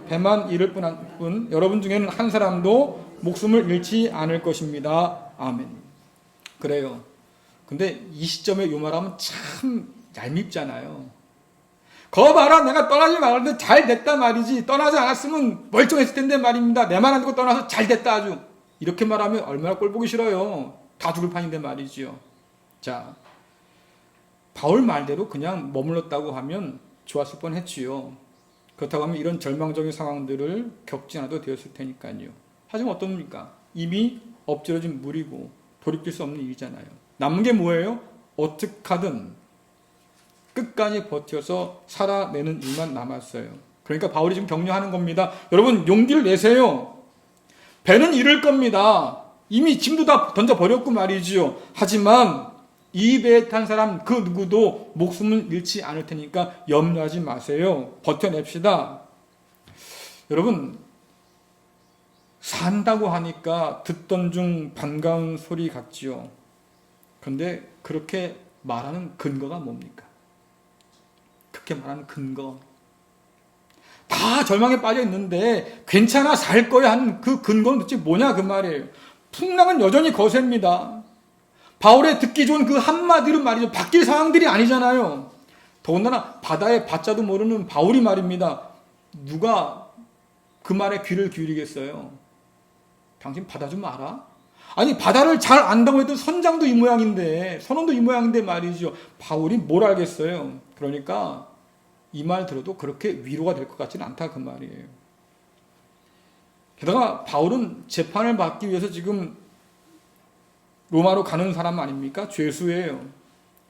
배만 잃을 뿐 여러분 중에는 한 사람도 목숨을 잃지 않을 것입니다. 아멘. 그래요. 근데 이 시점에 요 말하면 참 얄밉잖아요. 거 봐라, 내가 떠나지 말았는데 잘 됐다 말이지. 떠나지 않았으면 멀쩡했을 텐데 말입니다. 내 말 안 듣고 떠나서 잘 됐다 아주. 이렇게 말하면 얼마나 꼴보기 싫어요. 다 죽을 판인데 말이지요. 자, 바울 말대로 그냥 머물렀다고 하면 좋았을 뻔했지요. 그렇다고 하면 이런 절망적인 상황들을 겪지 않아도 되었을 테니까요. 하지만 어떻습니까? 이미 엎질러진 물이고 돌이킬 수 없는 일이잖아요. 남은 게 뭐예요? 어떻게 하든 끝까지 버텨서 살아내는 일만 남았어요. 그러니까 바울이 지금 격려하는 겁니다. 여러분, 용기를 내세요. 배는 잃을 겁니다. 이미 짐도 다 던져버렸고 말이지요. 하지만 이 배에 탄 사람 그 누구도 목숨을 잃지 않을 테니까 염려하지 마세요. 버텨냅시다. 여러분, 산다고 하니까 듣던 중 반가운 소리 같지요. 그런데 그렇게 말하는 근거가 뭡니까? 그렇게 말하는 근거. 다 절망에 빠져 있는데 괜찮아, 살 거야 하는 그 근거는 도대체 뭐냐 그 말이에요. 풍랑은 여전히 거셉니다. 바울의 듣기 좋은 그 한마디로 말이죠, 바뀔 상황들이 아니잖아요. 더군다나 바다의 바자도 모르는 바울이 말입니다. 누가 그 말에 귀를 기울이겠어요? 당신 바다 좀 알아? 아니, 바다를 잘 안다고 해도 선장도 이 모양인데, 선원도 이 모양인데 말이죠. 바울이 뭘 알겠어요? 그러니까 이 말 들어도 그렇게 위로가 될 것 같지는 않다 그 말이에요. 게다가 바울은 재판을 받기 위해서 지금 로마로 가는 사람 아닙니까? 죄수예요.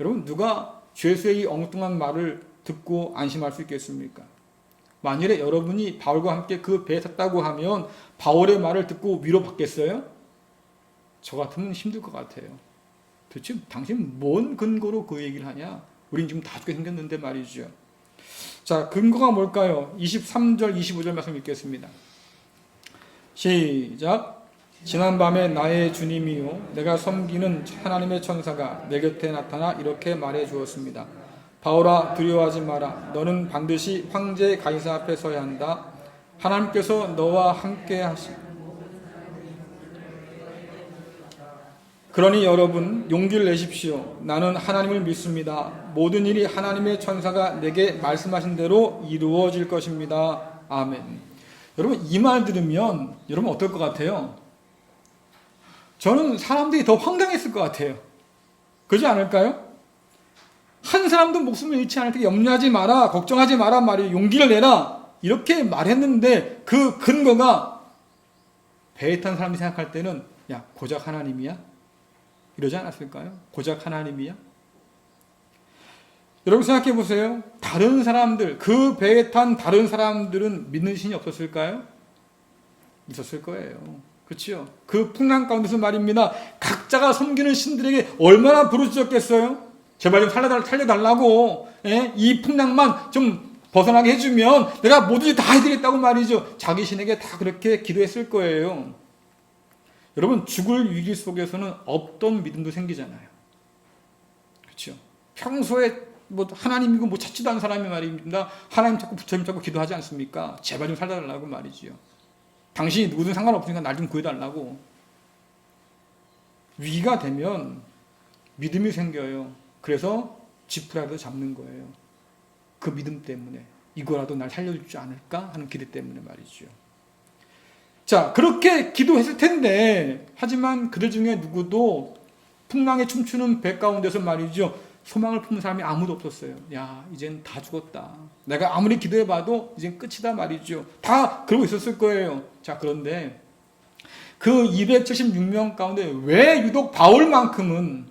여러분 누가 죄수의 이 엉뚱한 말을 듣고 안심할 수 있겠습니까? 만일에 여러분이 바울과 함께 그 배에 탔다고 하면 바울의 말을 듣고 위로받겠어요? 저 같으면 힘들 것 같아요. 도대체 당신 뭔 근거로 그 얘기를 하냐? 우린 지금 다 죽게 생겼는데 말이죠. 자, 근거가 뭘까요? 23절, 25절 말씀 읽겠습니다. 시작. 지난밤에 나의 주님이요 내가 섬기는 하나님의 천사가 내 곁에 나타나 이렇게 말해 주었습니다. 바울아 두려워하지 마라. 너는 반드시 황제 가이사 앞에 서야 한다. 하나님께서 너와 함께 그러니 여러분 용기를 내십시오. 나는 하나님을 믿습니다. 모든 일이 하나님의 천사가 내게 말씀하신 대로 이루어질 것입니다. 아멘. 여러분 이 말 들으면 여러분 어떨 것 같아요? 저는 사람들이 더 황당했을 것 같아요. 그렇지 않을까요? 한 사람도 목숨을 잃지 않을 테니 염려하지 마라, 걱정하지 마라 말이에요. 용기를 내라 이렇게 말했는데 그 근거가 배에 탄 사람이 생각할 때는 야 고작 하나님이야? 이러지 않았을까요? 고작 하나님이야? 여러분 생각해 보세요. 다른 사람들, 그 배에 탄 다른 사람들은 믿는 신이 없었을까요? 있었을 거예요. 그렇죠? 그 풍랑 가운데서 말입니다. 각자가 섬기는 신들에게 얼마나 부르짖었겠어요? 제발 좀 살려달라고. 예? 이 풍랑만 좀 벗어나게 해주면 내가 뭐든지 다 해드리겠다고 말이죠. 자기 신에게 다 그렇게 기도했을 거예요. 여러분 죽을 위기 속에서는 없던 믿음도 생기잖아요. 그렇죠? 평소에 뭐 하나님이고 뭐 찾지도 않은 사람이 말입니다. 하나님 찾고 부처님 찾고 기도하지 않습니까? 제발 좀 살려달라고 말이지요. 당신이 누구든 상관없으니까 날 좀 구해달라고. 위기가 되면 믿음이 생겨요. 그래서 지푸라기도 잡는 거예요. 그 믿음 때문에 이거라도 날 살려주지 않을까 하는 기대 때문에 말이죠. 자, 그렇게 기도했을 텐데 하지만 그들 중에 누구도 풍랑에 춤추는 배 가운데서 말이죠. 소망을 품는 사람이 아무도 없었어요. 야, 이젠 다 죽었다. 내가 아무리 기도해봐도 이젠 끝이다 말이죠. 다 그러고 있었을 거예요. 자, 그런데 그 276명 가운데 왜 유독 바울만큼은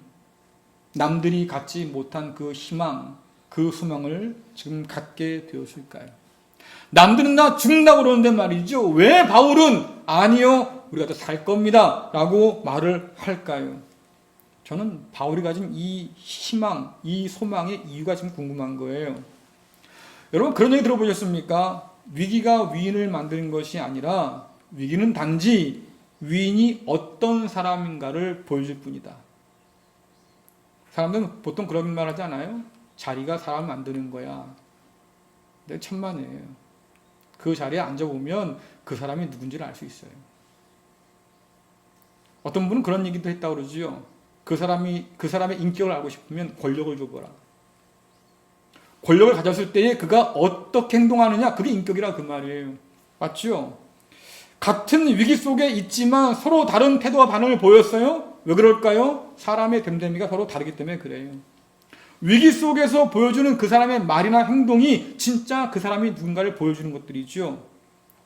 남들이 갖지 못한 그 희망, 그 소망을 지금 갖게 되었을까요? 남들은 나 죽는다고 그러는데 말이죠. 왜 바울은 아니요, 우리가 더 살 겁니다 라고 말을 할까요? 저는 바울이 가진 이 희망, 이 소망의 이유가 지금 궁금한 거예요. 여러분 그런 얘기 들어보셨습니까? 위기가 위인을 만드는 것이 아니라 위기는 단지 위인이 어떤 사람인가를 보여줄 뿐이다. 사람들은 보통 그런 말 하지 않아요? 자리가 사람을 만드는 거야. 근데 천만에요. 그 자리에 앉아보면 그 사람이 누군지를 알 수 있어요. 어떤 분은 그런 얘기도 했다고 그러지요. 그 사람의 인격을 알고 싶으면 권력을 줘보라. 권력을 가졌을 때에 그가 어떻게 행동하느냐, 그게 인격이라 그 말이에요. 맞죠? 같은 위기 속에 있지만 서로 다른 태도와 반응을 보였어요? 왜 그럴까요? 사람의 됨됨이가 서로 다르기 때문에 그래요. 위기 속에서 보여주는 그 사람의 말이나 행동이 진짜 그 사람이 누군가를 보여주는 것들이죠.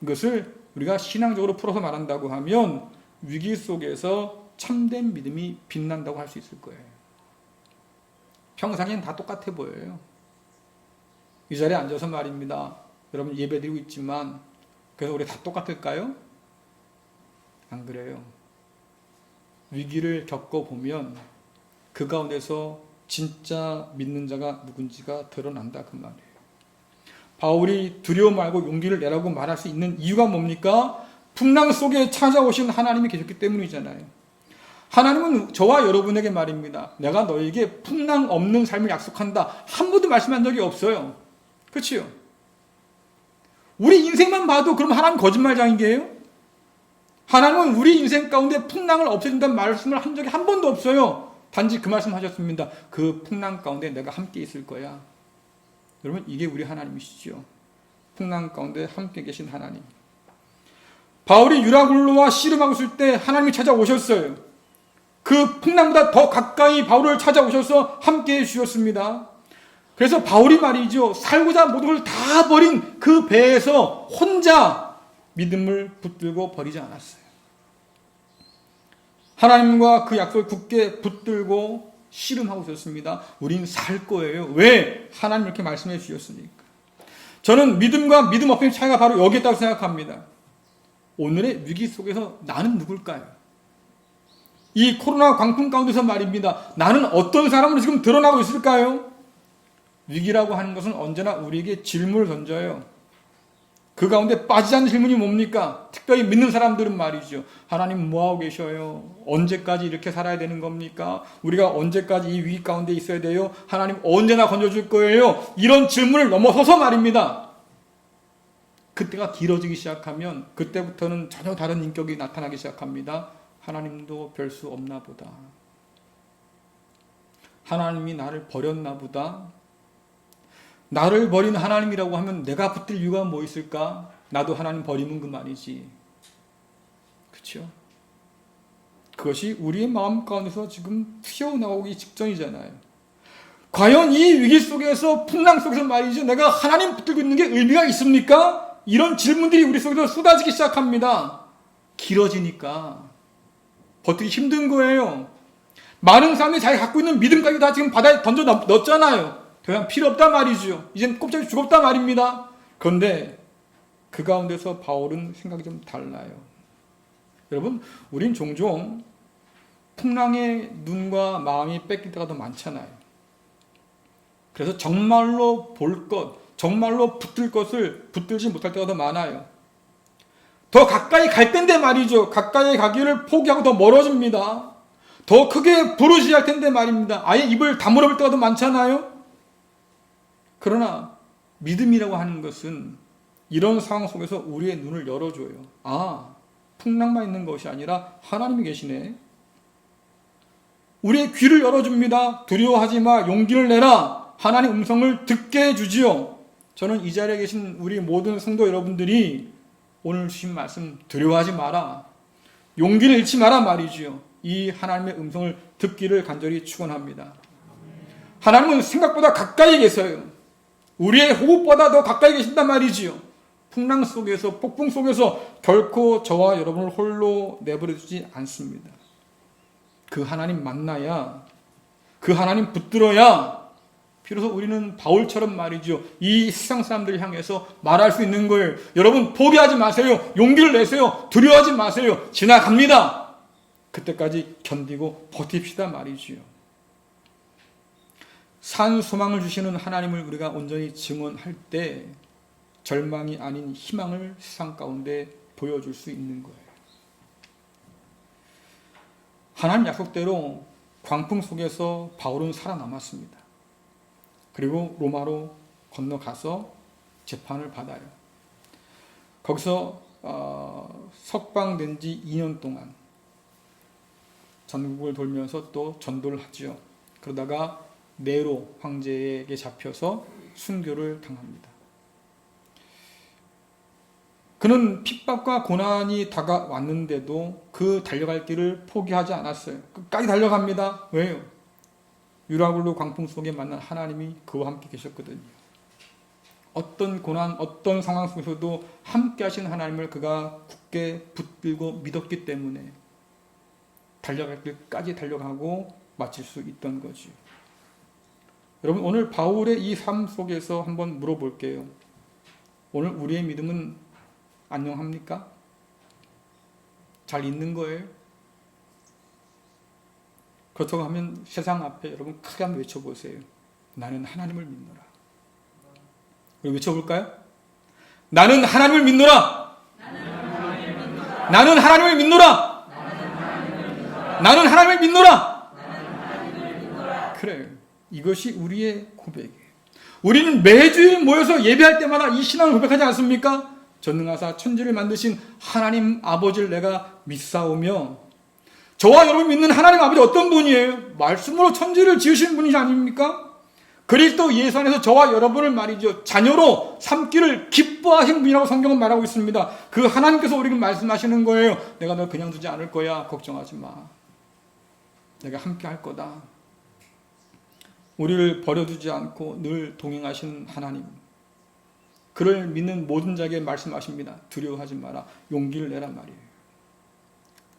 이것을 우리가 신앙적으로 풀어서 말한다고 하면 위기 속에서 참된 믿음이 빛난다고 할 수 있을 거예요. 평상엔 다 똑같아 보여요. 이 자리에 앉아서 말입니다. 여러분 예배드리고 있지만 그래서 우리 다 똑같을까요? 안 그래요. 위기를 겪어보면 그 가운데서 진짜 믿는 자가 누군지가 드러난다 그 말이에요. 바울이 두려워 말고 용기를 내라고 말할 수 있는 이유가 뭡니까? 풍랑 속에 찾아오신 하나님이 계셨기 때문이잖아요. 하나님은 저와 여러분에게 말입니다. 내가 너에게 풍랑 없는 삶을 약속한다. 한 번도 말씀한 적이 없어요. 그렇지요? 우리 인생만 봐도 그럼 하나님 거짓말장이게요? 하나님은 우리 인생 가운데 풍랑을 없애준다는 말씀을 한 적이 한 번도 없어요. 단지 그 말씀 하셨습니다. 그 풍랑 가운데 내가 함께 있을 거야. 여러분 이게 우리 하나님이시죠. 풍랑 가운데 함께 계신 하나님. 바울이 유라굴로와 씨름하고 있을 때 하나님이 찾아오셨어요. 그 풍랑보다 더 가까이 바울을 찾아오셔서 함께 해주셨습니다. 그래서 바울이 말이죠. 살고자 모든 걸 다 버린 그 배에서 혼자 믿음을 붙들고 버리지 않았어요. 하나님과 그 약속을 굳게 붙들고 씨름하고 있었습니다. 우린 살 거예요. 왜? 하나님 이렇게 말씀해 주셨으니까. 저는 믿음과 믿음 없음의 차이가 바로 여기에 있다고 생각합니다. 오늘의 위기 속에서 나는 누굴까요? 이 코로나 광풍 가운데서 말입니다. 나는 어떤 사람으로 지금 드러나고 있을까요? 위기라고 하는 것은 언제나 우리에게 질문을 던져요. 그 가운데 빠지지 않는 질문이 뭡니까? 특별히 믿는 사람들은 말이죠. 하나님 뭐하고 계셔요? 언제까지 이렇게 살아야 되는 겁니까? 우리가 언제까지 이 위기 가운데 있어야 돼요? 하나님 언제나 건져줄 거예요? 이런 질문을 넘어서서 말입니다. 그때가 길어지기 시작하면 그때부터는 전혀 다른 인격이 나타나기 시작합니다. 하나님도 별 수 없나 보다. 하나님이 나를 버렸나 보다. 나를 버린 하나님이라고 하면 내가 붙들 이유가 뭐 있을까? 나도 하나님 버리면 그만이지. 그렇죠? 그것이 우리의 마음 가운데서 지금 튀어나오기 직전이잖아요. 과연 이 위기 속에서 풍랑 속에서 말이죠. 내가 하나님 붙들고 있는 게 의미가 있습니까? 이런 질문들이 우리 속에서 쏟아지기 시작합니다. 길어지니까 버티기 힘든 거예요. 많은 사람들이 자기가 갖고 있는 믿음까지 다 지금 바다에 던져 넣었잖아요. 더 이상 필요 없단 말이죠. 이젠 꼼짝이 죽었단 말입니다. 그런데 그 가운데서 바울은 생각이 좀 달라요. 여러분, 우린 종종 풍랑에 눈과 마음이 뺏길 때가 더 많잖아요. 그래서 정말로 볼 것, 정말로 붙들 것을 붙들지 못할 때가 더 많아요. 더 가까이 갈 텐데 말이죠. 가까이 가기를 포기하고 더 멀어집니다. 더 크게 부르셔야 할 텐데 말입니다. 아예 입을 다물어 볼 때가 더 많잖아요. 그러나 믿음이라고 하는 것은 이런 상황 속에서 우리의 눈을 열어줘요. 아, 풍랑만 있는 것이 아니라 하나님이 계시네. 우리의 귀를 열어줍니다. 두려워하지 마. 용기를 내라. 하나님 음성을 듣게 해주지요. 저는 이 자리에 계신 우리 모든 성도 여러분들이 오늘 주신 말씀 두려워하지 마라. 용기를 잃지 마라 말이지요. 이 하나님의 음성을 듣기를 간절히 축원합니다. 하나님은 생각보다 가까이 계세요. 우리의 호흡보다 더 가까이 계신단 말이지요. 풍랑 속에서, 폭풍 속에서 결코 저와 여러분을 홀로 내버려 두지 않습니다. 그 하나님 만나야, 그 하나님 붙들어야 비로소 우리는 바울처럼 말이죠. 이 세상 사람들을 향해서 말할 수 있는 거예요. 여러분 포기하지 마세요. 용기를 내세요. 두려워하지 마세요. 지나갑니다. 그때까지 견디고 버팁시다 말이지요. 산 소망을 주시는 하나님을 우리가 온전히 증언할 때 절망이 아닌 희망을 세상 가운데 보여줄 수 있는 거예요. 하나님 약속대로 광풍 속에서 바울은 살아남았습니다. 그리고 로마로 건너가서 재판을 받아요. 거기서 석방된 지 2년 동안 전국을 돌면서 또 전도를 하지요. 그러다가 네로 황제에게 잡혀서 순교를 당합니다. 그는 핍박과 고난이 다가왔는데도 그 달려갈 길을 포기하지 않았어요. 끝까지 달려갑니다. 왜요? 유라굴로 광풍 속에 만난 하나님이 그와 함께 계셨거든요. 어떤 고난, 어떤 상황 속에서도 함께 하신 하나님을 그가 굳게 붙들고 믿었기 때문에 달려갈 길까지 달려가고 마칠 수 있던 거죠. 여러분, 오늘 바울의 이 삶 속에서 한번 물어볼게요. 오늘 우리의 믿음은 안녕합니까? 잘 있는 거예요? 그렇다고 하면 세상 앞에 여러분 크게 한번 외쳐보세요. 나는 하나님을 믿노라. 우리 외쳐볼까요? 나는 하나님을 믿노라. 나는 하나님을 믿노라. 나는 하나님을 믿노라. 그래요. 이것이 우리의 고백이에요. 우리는 매주일 모여서 예배할 때마다 이 신앙을 고백하지 않습니까? 전능하사 천지를 만드신 하나님 아버지를 내가 믿사오며, 저와 여러분 믿는 하나님 아버지 어떤 분이에요? 말씀으로 천지를 지으신 분이 아닙니까? 그리스도 예수 안에서 저와 여러분을 말이죠, 자녀로 삼기를 기뻐하신 분이라고 성경은 말하고 있습니다. 그 하나님께서 우리에게 말씀하시는 거예요. 내가 널 그냥 두지 않을 거야. 걱정하지 마. 내가 함께 할 거다. 우리를 버려두지 않고 늘 동행하시는 하나님, 그를 믿는 모든 자에게 말씀하십니다. 두려워하지 마라. 용기를 내라 말이에요.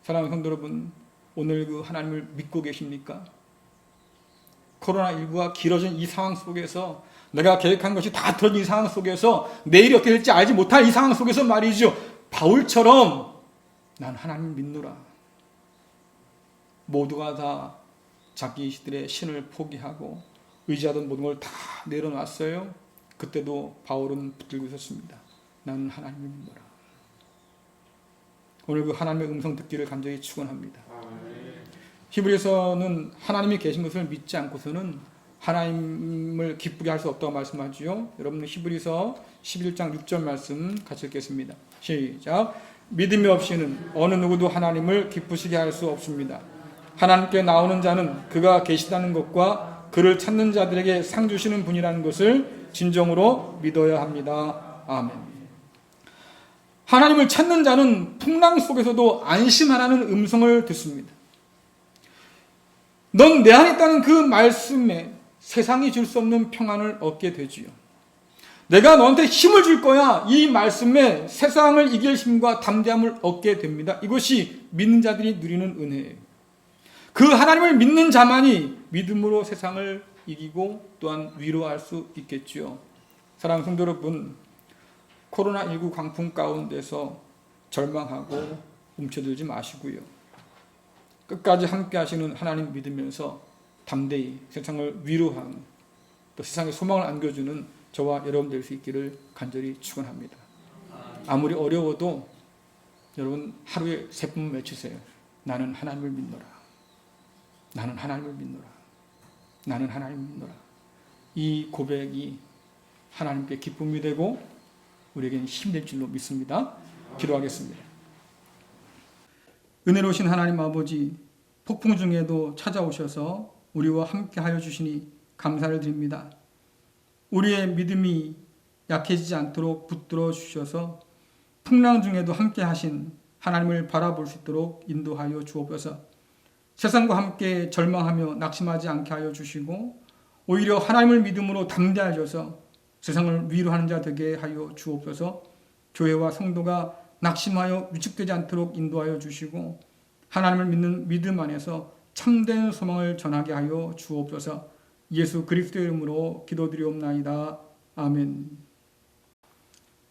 사랑하는 성도 여러분, 오늘 그 하나님을 믿고 계십니까? 코로나19가 길어진 이 상황 속에서 내가 계획한 것이 다 틀어진 이 상황 속에서 내일이 어떻게 될지 알지 못할 이 상황 속에서 말이죠. 바울처럼 난 하나님 믿노라. 모두가 다 자기들의 신을 포기하고 의지하던 모든 걸 다 내려놨어요. 그때도 바울은 붙들고 있었습니다. 나는 하나님을 믿노라. 오늘 그 하나님의 음성 듣기를 간절히 축원합니다. 히브리서는 하나님이 계신 것을 믿지 않고서는 하나님을 기쁘게 할 수 없다고 말씀하지요. 여러분 히브리서 11장 6절 말씀 같이 읽겠습니다. 시작. 믿음이 없이는 어느 누구도 하나님을 기쁘시게 할 수 없습니다. 하나님께 나오는 자는 그가 계시다는 것과 그를 찾는 자들에게 상 주시는 분이라는 것을 진정으로 믿어야 합니다. 아멘. 하나님을 찾는 자는 풍랑 속에서도 안심하라는 음성을 듣습니다. 넌 내 안에 있다는 그 말씀에 세상이 줄 수 없는 평안을 얻게 되지요. 내가 너한테 힘을 줄 거야. 이 말씀에 세상을 이길 힘과 담대함을 얻게 됩니다. 이것이 믿는 자들이 누리는 은혜예요. 그 하나님을 믿는 자만이 믿음으로 세상을 이기고 또한 위로할 수 있겠지요. 사랑하는 성도 여러분, 코로나19 광풍 가운데서 절망하고 움츠들지 마시고요. 끝까지 함께 하시는 하나님 믿으면서 담대히 세상을 위로하는 또 세상에 소망을 안겨주는 저와 여러분 될 수 있기를 간절히 축원합니다. 아무리 어려워도 여러분 하루에 3번 외치세요. 나는 하나님을 믿노라. 나는 하나님을 믿노라. 나는 하나님을 믿노라. 이 고백이 하나님께 기쁨이 되고 우리에게는 힘될 줄로 믿습니다. 기도하겠습니다. 은혜로우신 하나님 아버지, 폭풍 중에도 찾아오셔서 우리와 함께 하여 주시니 감사를 드립니다. 우리의 믿음이 약해지지 않도록 붙들어 주셔서 풍랑 중에도 함께 하신 하나님을 바라볼 수 있도록 인도하여 주옵소서. 세상과 함께 절망하며 낙심하지 않게 하여 주시고 오히려 하나님을 믿음으로 담대하셔서 세상을 위로하는 자 되게 하여 주옵소서. 교회와 성도가 낙심하여 위축되지 않도록 인도하여 주시고 하나님을 믿는 믿음 안에서 참된 소망을 전하게 하여 주옵소서. 예수 그리스도의 이름으로 기도드리옵나이다. 아멘.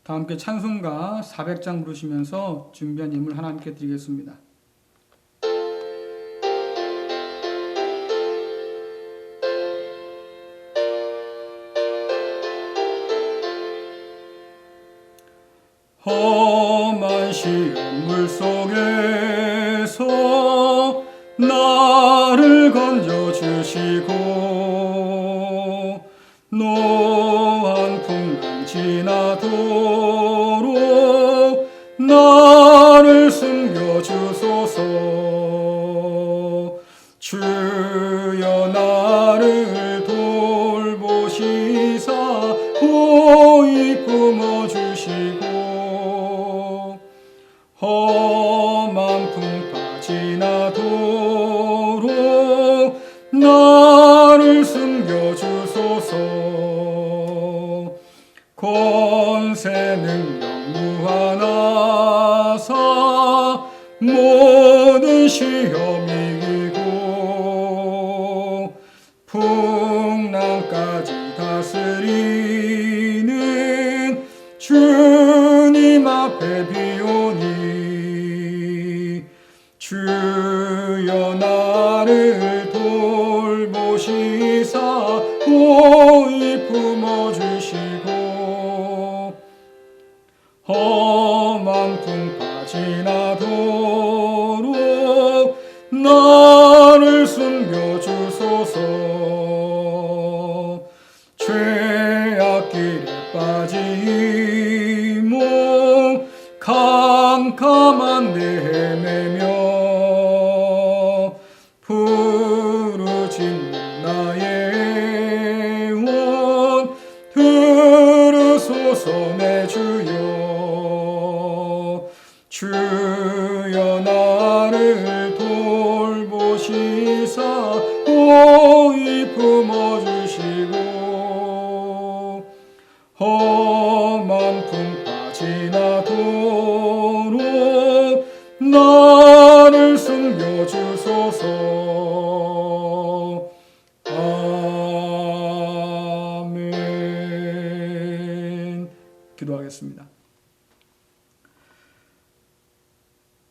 다 함께 찬송가 400장 부르시면서 준비한 예물 하나님께 드리겠습니다. 험한 시험 물속에서 나를 건져주시고 노한 풍랑 지나도록 나를 숨겨주소서. 주여 나를 돌보시사 호히 품어주시고 험한 풍파 지나도록 나를 숨겨주소서. 권세 능력 무한하사 모든 시험 이기고 풍랑까지 다스리는 주님 앞에 비오니 주여 나를 돌보시사 호히 품어주시고 험한 풍파 지나도록 나를 숨겨주소서. 죄악길에 빠진 몸 캄캄한 내 헤매며 부르짖는 나의 원 들으소서. 내 주여 주여 나를 돌보시사 호히 품어주시고 험한 풍파 지나도록 나를 숨겨주소서. 기도하겠습니다.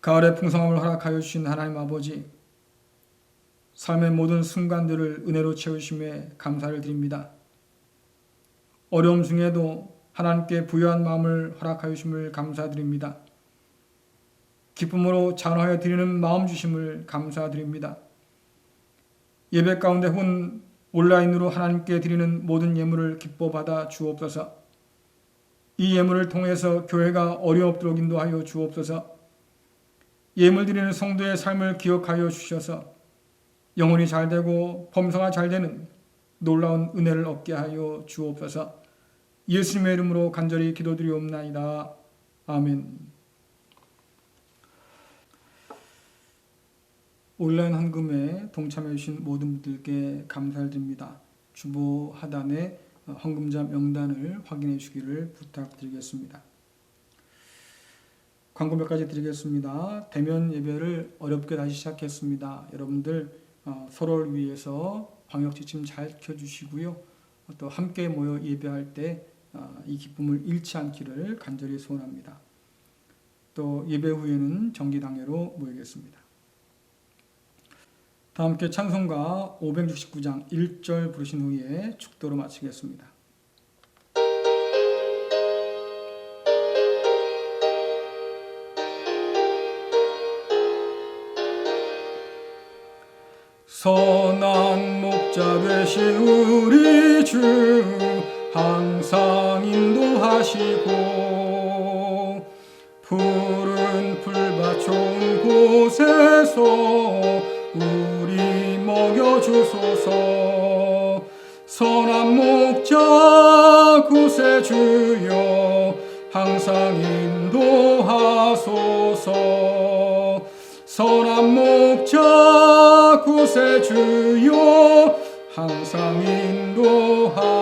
가을의 풍성함을 허락하여 주신 하나님 아버지, 삶의 모든 순간들을 은혜로 채우심에 감사를 드립니다. 어려움 중에도 하나님께 부유한 마음을 허락하여 주심을 감사드립니다. 기쁨으로 찬양하여 드리는 마음 주심을 감사드립니다. 예배 가운데 혹은 온라인으로 하나님께 드리는 모든 예물을 기뻐 받아 주옵소서. 이 예물을 통해서 교회가 어려움없도록 인도하여 주옵소서. 예물 드리는 성도의 삶을 기억하여 주셔서 영혼이 잘되고 범사가 잘되는 놀라운 은혜를 얻게 하여 주옵소서. 예수님의 이름으로 간절히 기도드리옵나이다. 아멘. 온라인 헌금에 동참해 주신 모든 분들께 감사를 드립니다. 주보 하단에 헌금자 명단을 확인해 주기를 부탁드리겠습니다. 광고 몇 가지 드리겠습니다. 대면 예배를 어렵게 다시 시작했습니다. 여러분들 서로를 위해서 방역 지침 잘 지켜주시고요. 또 함께 모여 예배할 때 이 기쁨을 잃지 않기를 간절히 소원합니다. 또 예배 후에는 정기당회로 모이겠습니다. 다 함께 찬송가 569장 1절 부르신 후에 축도로 마치겠습니다. 선한 목자 되신 우리 주 항상 인도하시고 푸른 풀밭 좋은 곳에서 우리 먹여주소서. 선한 목자 구세주여 항상 인도하소서. 선한 목자 구세주여 항상 인도하소서.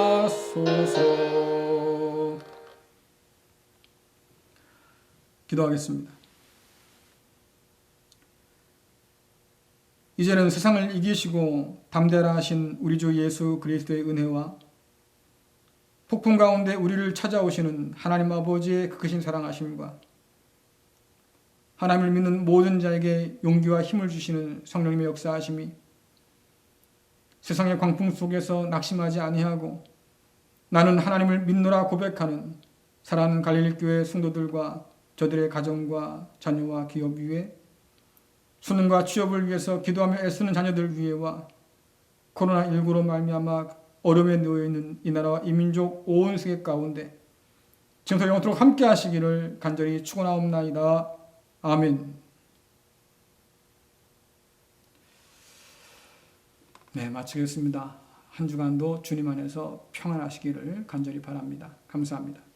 기도하겠습니다. 이제는 세상을 이기시고 담대라 하신 우리 주 예수 그리스도의 은혜와 폭풍 가운데 우리를 찾아오시는 하나님 아버지의 그 크신 사랑하심과 하나님을 믿는 모든 자에게 용기와 힘을 주시는 성령님의 역사하심이 세상의 광풍 속에서 낙심하지 아니하고 나는 하나님을 믿노라 고백하는 사랑하는 갈릴리 교회 성도들과 저들의 가정과 자녀와 기업 위에 수능과 취업을 위해서 기도하며 애쓰는 자녀들 위에와 코로나19로 말미암아 어려움에 놓여있는 이 나라와 이 민족 온 세계 가운데 지금부터 영원토록 함께 하시기를 간절히 축원하옵나이다. 아멘. 네, 마치겠습니다. 한 주간도 주님 안에서 평안하시기를 간절히 바랍니다. 감사합니다.